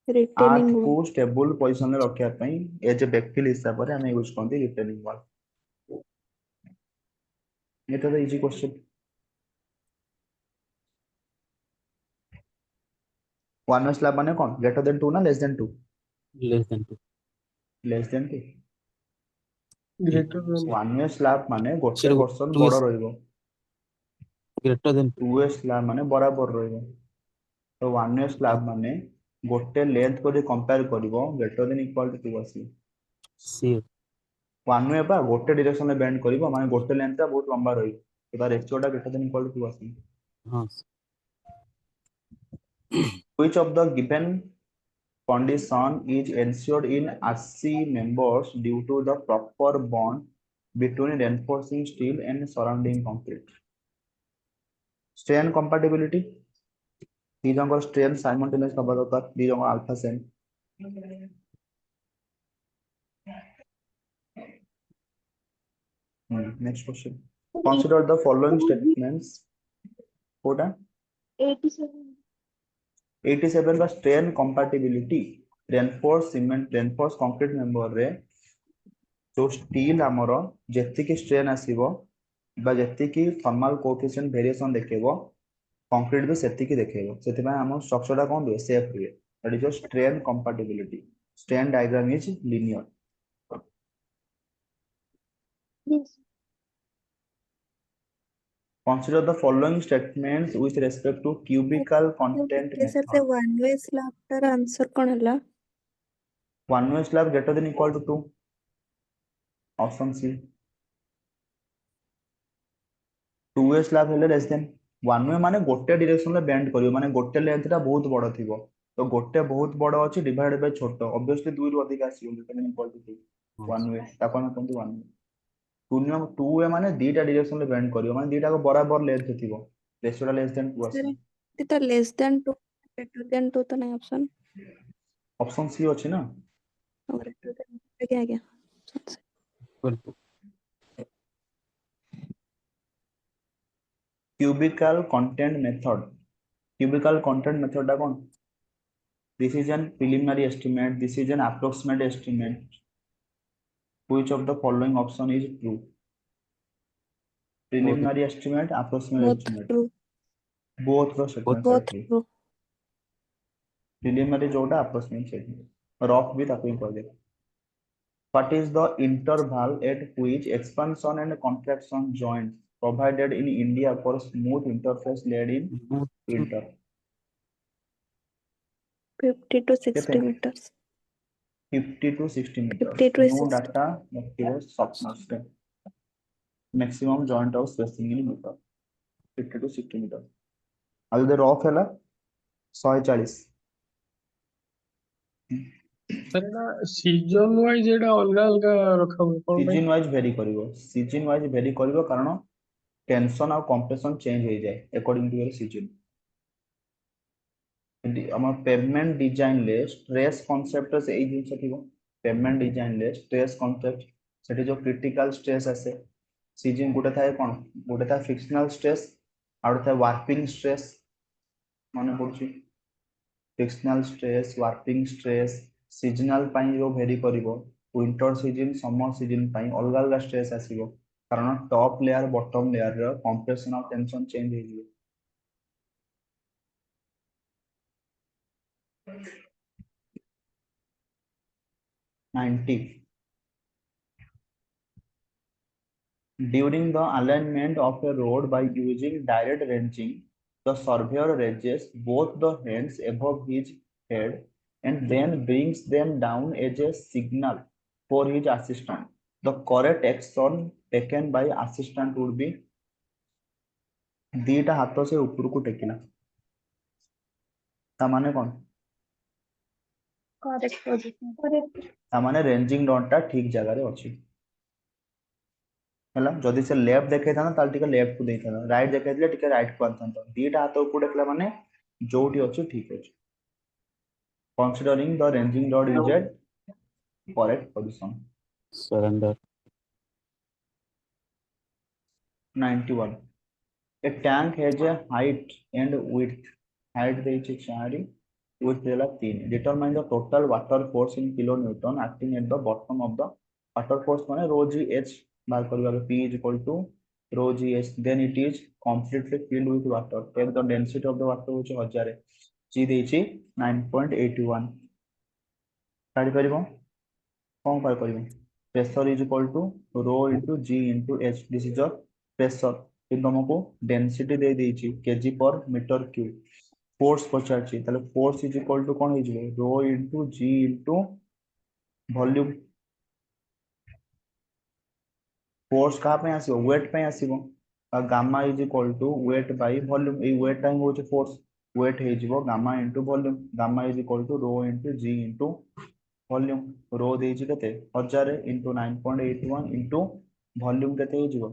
Retaining earth wall को stable position रे रखिया पई as a backfill हिसाब रे हम use करते retaining wall. ये तो easy question. One way slab माने कौन ग्रेटर देन 2 ना less than 2 less than 2. Less than 2 greater than one way slab माने गोटे Sir, portion 2 बड़ is रहइबो greater than 2. Two way slab माने बराबर रहइबो तो वन वे स्लैब माने गोटे लेंथ को जे कंपेयर करिवो ग्रेटर देन इक्वल टू 2 आसी C. वन वे बा गोटे डायरेक्शन में बेंड करिवो माने गोटे लेंथ ता बहुत लंबा रहइबो तो तार रेशियो टा ग्रेटर देन इक्वल टू 2 आसी हाँ. which of the given condition is ensured in RC members due to the proper bond between reinforcing steel and surrounding concrete. Strain compatibility. The जंगर strain simultaneous हवा दरकार दी जंगर alpha same. Next question. Consider the following statements. Kota 87 का strain compatibility reinforced cement reinforced concrete member रे जो steel आमर जेतिकी strain आसीबो बा जेतिकी thermal coefficient variation देखेबो concrete भी सेतिकी देखेबो सेति में हम स्ट्रक्चर टा कोन दुए सेफ हुए that is your strain compatibility strain diagram is linear consider the following statements with respect to cubical content sir से method वन वे स्लैब तार आंसर कोन हला one way slab greater than equal to 2 option C two way slab हेले less than one way माने गोटे direction में bend करियो माने गोटे लेंथ टा बहुत बड़ थिबो तो गोटे बहुत बड़ अछि डिवाइडेड बाय छोट ऑब्वियसली 2 रु अधिक आसीयो greater than equal to 2 one way ताको हम कहंतु वन वे टू वे माने दीटा डायरेक्शन में बेंड करियो माने दीटा को बराबर लेंथ थिबो रेशियो लेस देन 2 सर आसी तो लेस देन 2 ग्रेटर देन 2 तो नहीं ऑप्शन ऑप्शन सी अछि ना ग्रेटर देन आगे आगे Equal to. cubical content method cubical content method टा कोन this is an preliminary estimate this is an approximate estimate which of the following option is true preliminary estimate approximate both estimate true both the statements are both true true preliminary जोटा approximate statement rough भी ताको ही कर दे what is the interval at which expansion and contraction joints provided in India for smooth interface laid in winter 50 to 60 केते meters 50 to 60 meters 50 to new 60 data materials softness maximum joint of spacing in meter 50 to 60 meter ଆଉ ଯଦି rough ହେଲା 140 sir एटा season wise एटा अलगा अलगा रखा हुए कोन भाई सीजन वाइज वेरी करिवो सीजन वाइज वेरी करिवो कारण टेंशन और कंप्रेशन चेंज हो जाए अकॉर्डिंग टू योर सीजन हम पेमेंट डिजाइन ले स्ट्रेस कांसेप्ट से एई जिंस थिबो पेमेंट डिजाइन ले स्ट्रेस कांसेप्ट सेठी जो क्रिटिकल स्ट्रेस आसे सीजन गोटे थाए कोन गोटे था फ्रिक्शनल स्ट्रेस और था वार्पिंग स्ट्रेस माने पड़छि frictional stress warping stress seasonal पाई जो वेरी करिवो विंटर सीजन समर सीजन पाई अलग अलग स्ट्रेस आसीबो कारण टॉप लेयर बॉटम लेयर रो कंप्रेशन और टेंशन चेंज हो जिवो ninety during the alignment of a road by using direct ranging the surveyor raises both the hands above his head and then brings them down as a signal for his assistant the correct action taken by assistant would be दीटा हाथ से ऊपर को टेकिना ता माने कोन correct position ता माने ranging dot टा ठीक जगह रे अछि हला जदी से लेफ्ट देखे था ना ताल टिके लेफ्ट को देई था राइट देखे दिले टिके राइट को आंता था दीटा हाथ ऊपर देखला माने जोटी अछि ठीक अछि considering the ranging rod is at correct position Surrender. 91 a tank has a height and width height देइछे 4 width देला 3 determine the total water force in kilonewton acting at the bottom of the water force माने rho g h बार करबा p is equal to rho g h then it is completely filled with water take the density of the water which 1000 G ଦେଇଛି 9.81 କାଢି ପାରିବ କଣ କରିପାରିବ pressure is equal to rho into G into H this is your pressure କିନ୍ତୁ ତମକୁ density ଦେଇ ଦେଇଛି kg per meter cube force ପଚାରିଛି ତାହେଲେ force is equal to କଣ ହେଇଯିବ rho into G into volume force कहाँ पे आसिबो weight पे आसिबो gamma is equal to weight by volume ए वेट टाइम होचे फोर्स वेट हे जिवो gamma into volume gamma is equal to rho into g into volume rho देछि केते 1000 इनटू 9.81 इनटू वॉल्यूम केते हे जिवो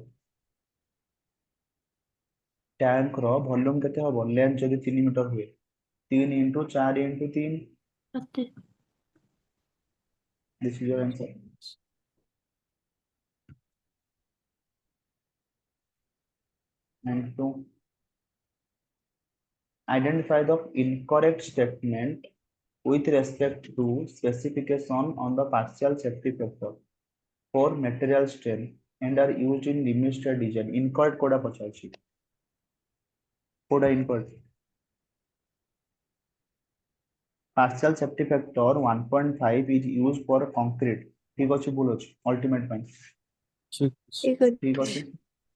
टैंक रो वॉल्यूम केते हबो लेंथ जदि 3 मीटर हुए 3 into 4 into 3 this is your answer and to identify the incorrect statement with respect to specification on the partial safety factor for material strain and are used in limit state design incorrect कोडा पचारछि कोडा incorrect partial safety factor 1.5 is used for concrete ठीक अछि भूल अछि ultimate ପାଇଁ ठीक है ठीक अछि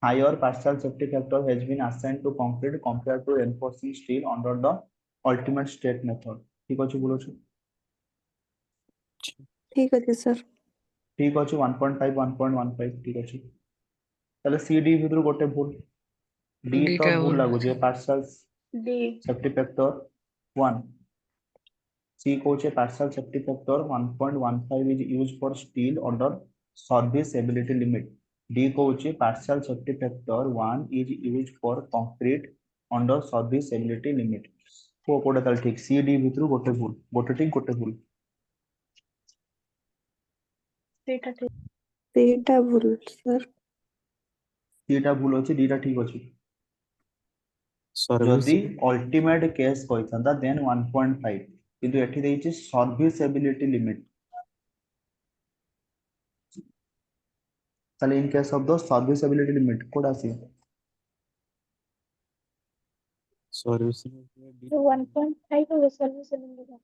higher partial safety factor has been assigned to concrete compared to reinforcing steel under the ultimate state method ठीक अछि भूल अछि ठीक है सर ठीक अछि 1.5 1.15 ठीक अछि ताले CD भितरु गोटे भूल D तो दिटा भूल भूल लागु जे partial D safety factor 1 C Koche partial safety factor 1.15 is used for steel under serviceability limit D Koche partial safety factor 1 is used for concrete under serviceability limit को कोडा ताल ठीक C D भितरु गोटे भूल गोटे ठीक गोटे भूल दिटा भूल सर C टा भूल अछि D टा ठीक अछि सर्विस जदि अल्टीमेट केस कहता देन 1.5 किंतु एठी देइछि सर्विसेबिलिटी लिमिट ताले in case of the serviceability limit code आसी सर्विस 1.5 होगा सर्विस सिलेंडर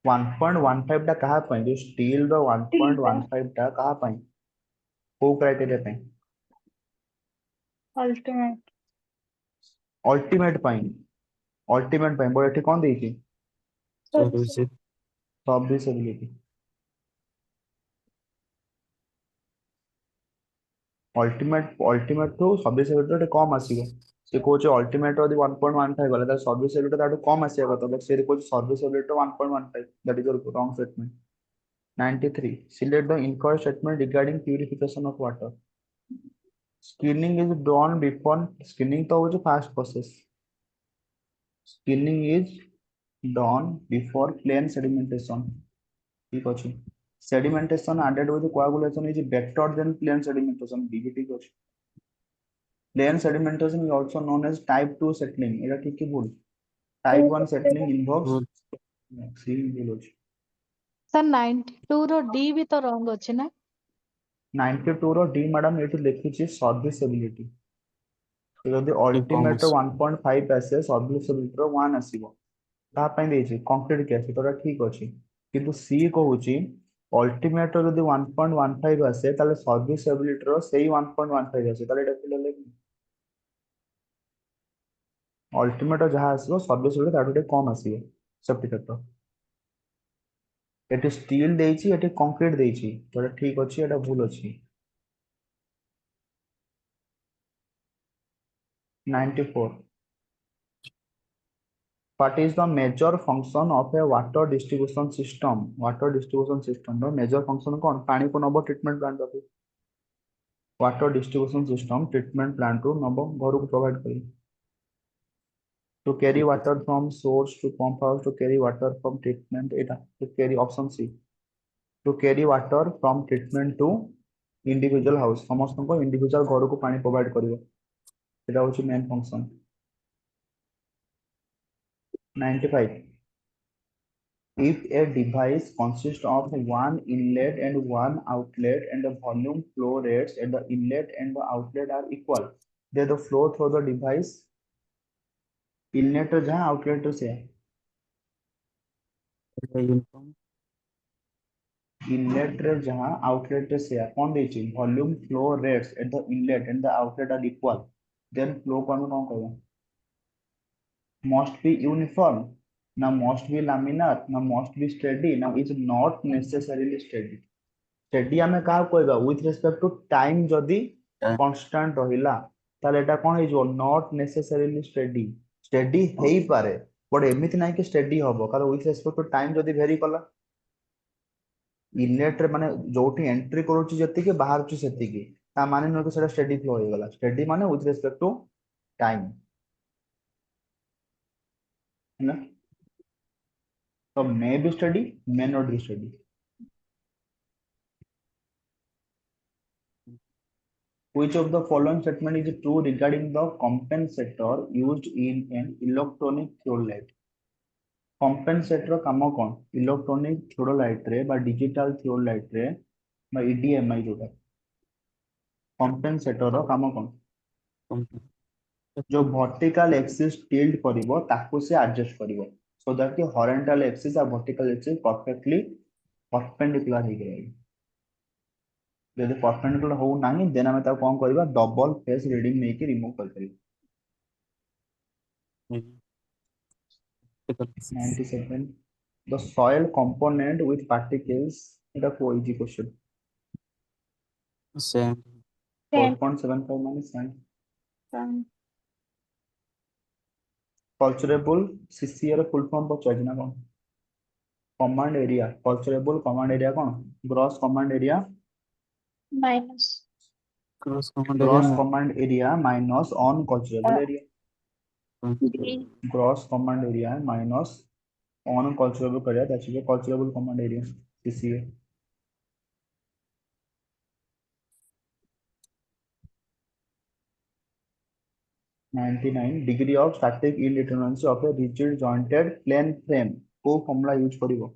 1.15 टा कहा पई जो स्टील रो 1.15 टा कहा पई को क्राइटेरिया पई अल्टीमेट अल्टीमेट पई बो एठी कोन देइछि सर्विस सर्विसेबिलिटी अल्टीमेट तो सर्विसेबिलिटी कम आसीबो से कोच अल्टीमेट यदि 1.15 गला त सर्विसेबिलिटी ताटू कम आसीबा कत बट से coach serviceability 1.15 that is wrong statement 93 select the incorrect statement regarding purification of water skinning is done before skinning तो होचे fast process skinning is done before plain sedimentation ठीक अछि sedimentation added with coagulation is better than plain sedimentation B ठीक अछि plain sedimentation is also known as type 2 settling एटा ठीक कि भूल type 1 settling involves C भूल अछि सर 92 रो डी भी तो रॉन्ग अछि ना 92 रो D मैडम एठी लिखिछि सर्विसेबिलिटी जदि अल्टीमेट 1.5 आसे सर्विसेबिलिटी रो 1 आसीबो ता पई देछि कंक्रीट केस तोरा ठीक अछि किंतु सी कहूछि अल्टीमेट जदि 1.15 आसे ताले सर्विसेबिलिटी रो सेही 1.15 आसे ताले एटा फिल ले अल्टीमेट जहा आसीबो सर्विसेबिलिटी ताठू कम आसीबो सेफ्टी फैक्टर एटी स्टील देछि एटी कंक्रीट देछि तोरा ठीक अछि एटा भूल अछि 94 What is the major function of a water distribution system? Water distribution system row major function कोन पानी को नबो ट्रीटमेंट प्लांट पाके water distribution system treatment plant रो नबो घर को प्रोवाइड करी to carry water from source to pump house to carry water from treatment eta to carry option C to carry water from treatment to individual house समस्त को individual घर को पानी provide करिवो एटा होची main function 95 If a device consists of one inlet and one outlet and the volume flow rates at the inlet and the outlet are equal, then the flow through the device inlet जहाँ outlet से uniform inlet रे जहां outlet रे सेया कौन देछि volume flow rates at the inlet and the outlet are equal then flow को हम कौन कहबो must be uniform ना must be laminar ना must be steady ना is not necessarily steady steady हमें कहा कहबा with respect to time जदी constant रहिला ताले एटा कोन हे जो not necessarily steady steady हेई पारे बट एमिति नाही कि steady हबो कारण with respect to time जदी vary कला इनलेट रे माने जोठी एंट्री करूची जति के बाहर छु सेति की ता माने न कि सेटा स्टेडी फ्लो हो गला स्टेडी माने with respect to time है ना तो may be steady may not be steady which of the following statement is true regarding the compensator used in an electronic theodolite compensator काम कौन electronic theodolite रे बा digital theodolite रे बा EDMI जोटा compensator रो काम कौन जो vertical axis tilt करिवो ताको से adjust करिवो so that the horizontal axis और vertical axis perfectly perpendicular हो गए यदि perpendicular हो नाही देन हमें ताको कोन करबा डबल फेस रीडिंग नै के रिमूव कर करिवो 97 the soil component with particles এটা को easy question sand 4.75 minus 9 culturable CCA ର फुल फॉर्म पचाज ना कोन command area culturable command area कोन gross command area minus cross command gross area command area minus on culturable area D gross command area minus on culturable area that's is culturable command area CCA 99 degree of static indeterminacy of a rigid jointed plane frame को formula use करिवो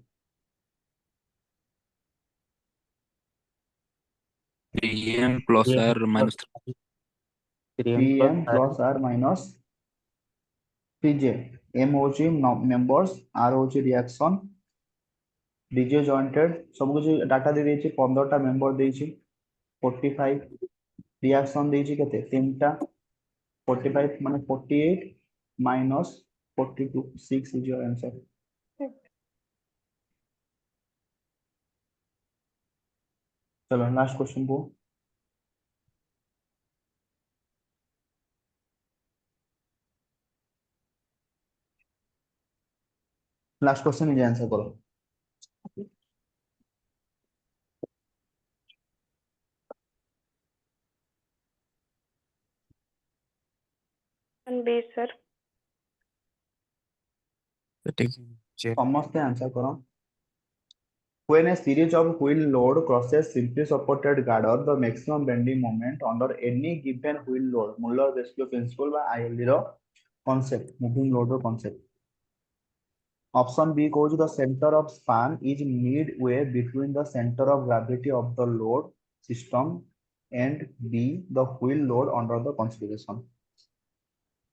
3m plus r minus 3m plus r minus 3j m होची members r होची reaction dj jointed सब कुछ data दे देछि 15 टा member देछि 45 reaction देछि केते तीनटा 45 माने 48 minus 42 6 is your answer चलो लास्ट क्वेश्चन को लास्ट क्वेश्चन इज आंसर करो B sir. समस्त आंसर करो when a series of wheel load crosses simply supported girder the maximum bending moment under any given wheel load Muller rescue principle by ILD रो concept moving load रो concept option B goes the center of span is midway between the center of gravity of the load system and B the wheel load under the consideration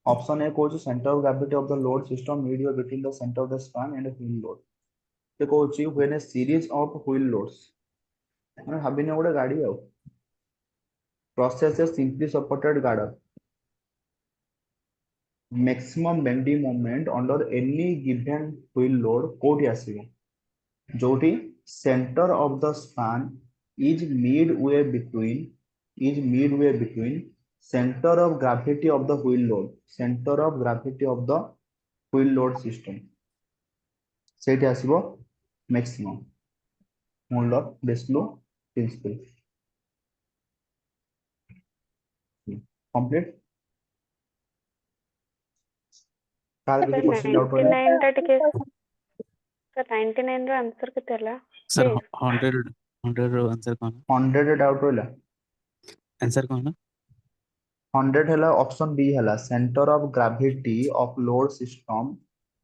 option A goes center of gravity of the load system midway between the center of the span and the wheel load ते कहूची when a series of wheel loads माने भाबिने गोटे गाड़ी आउ process a simply supported girder maximum bending moment under any given wheel load कोठी आसीबो जोठी center of the span is midway between center of gravity of the wheel load system सेठी आसीबो maximum Muller Rescue principle complete कार किसी question doubt होय 99 टा टिके sir 99 रो answer केते हला सर 100 रो आंसर कोन 100 डाउट होइला आंसर कोन 100 हला ऑप्शन बी हला centre of gravity of load system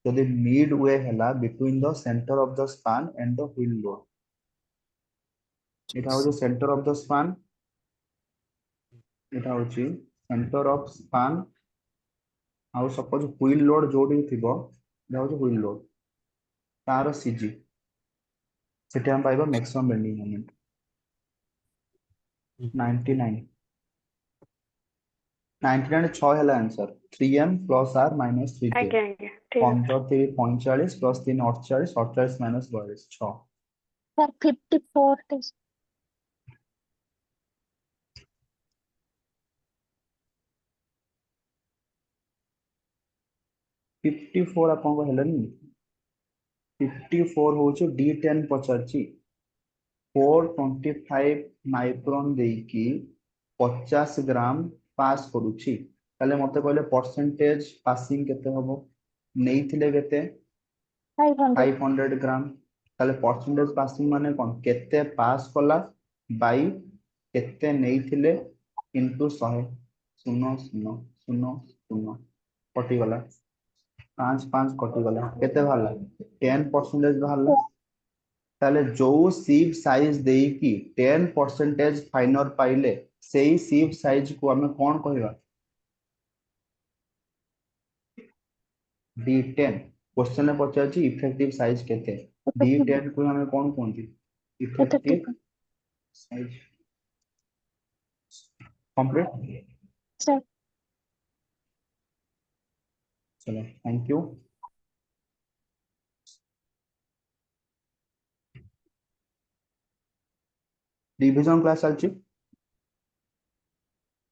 यदि मिड वे हला between the centre of the span and the wheel load एटा हो सेंटर ऑफ द स्पैन एटा हो सेंटर ऑफ स्पैन आउ suppose wheel load जोडी थिबो एटा हो व्हील लोड तार सीजी सेठी हम पाइबा मैक्सिमम बेंडिंग मोमेंट 99 99 6 है answer 3m plus r minus 3k ଆଜ୍ଞା ଆଜ୍ଞା ଠିକ ଅଛି 15 45 प्लस 3 48 48 माइनस 42 6 Sir, 54 is 54 आपको हेलानी 54 होचे d10 पचारची 425 माइक्रोन देकी 50 ग्राम पास करूची ताले मते कहले परसेंटेज पासिंग केते हबो नेइथिले केते 500. 500 ग्राम ताले परसेंटेज पासिंग माने कोन केते पास कला बाई केते नेइथिले इनटू 100 शून्य शून्य शून्य शून्य कटि गला 5 5 कटि गला केते भाला 10% भाला ताले जो सिप साइज देकी 10% फाइनर पाइले सेही सिप साइज को हमें कौन कहबा D10 क्वेश्चन में पचाची इफेक्टिव साइज केते D10 को हमें कौन कहंती इफेक्टिव साइज कंप्लीट Sir, चलो थैंक यू डिवीजन क्लास चलची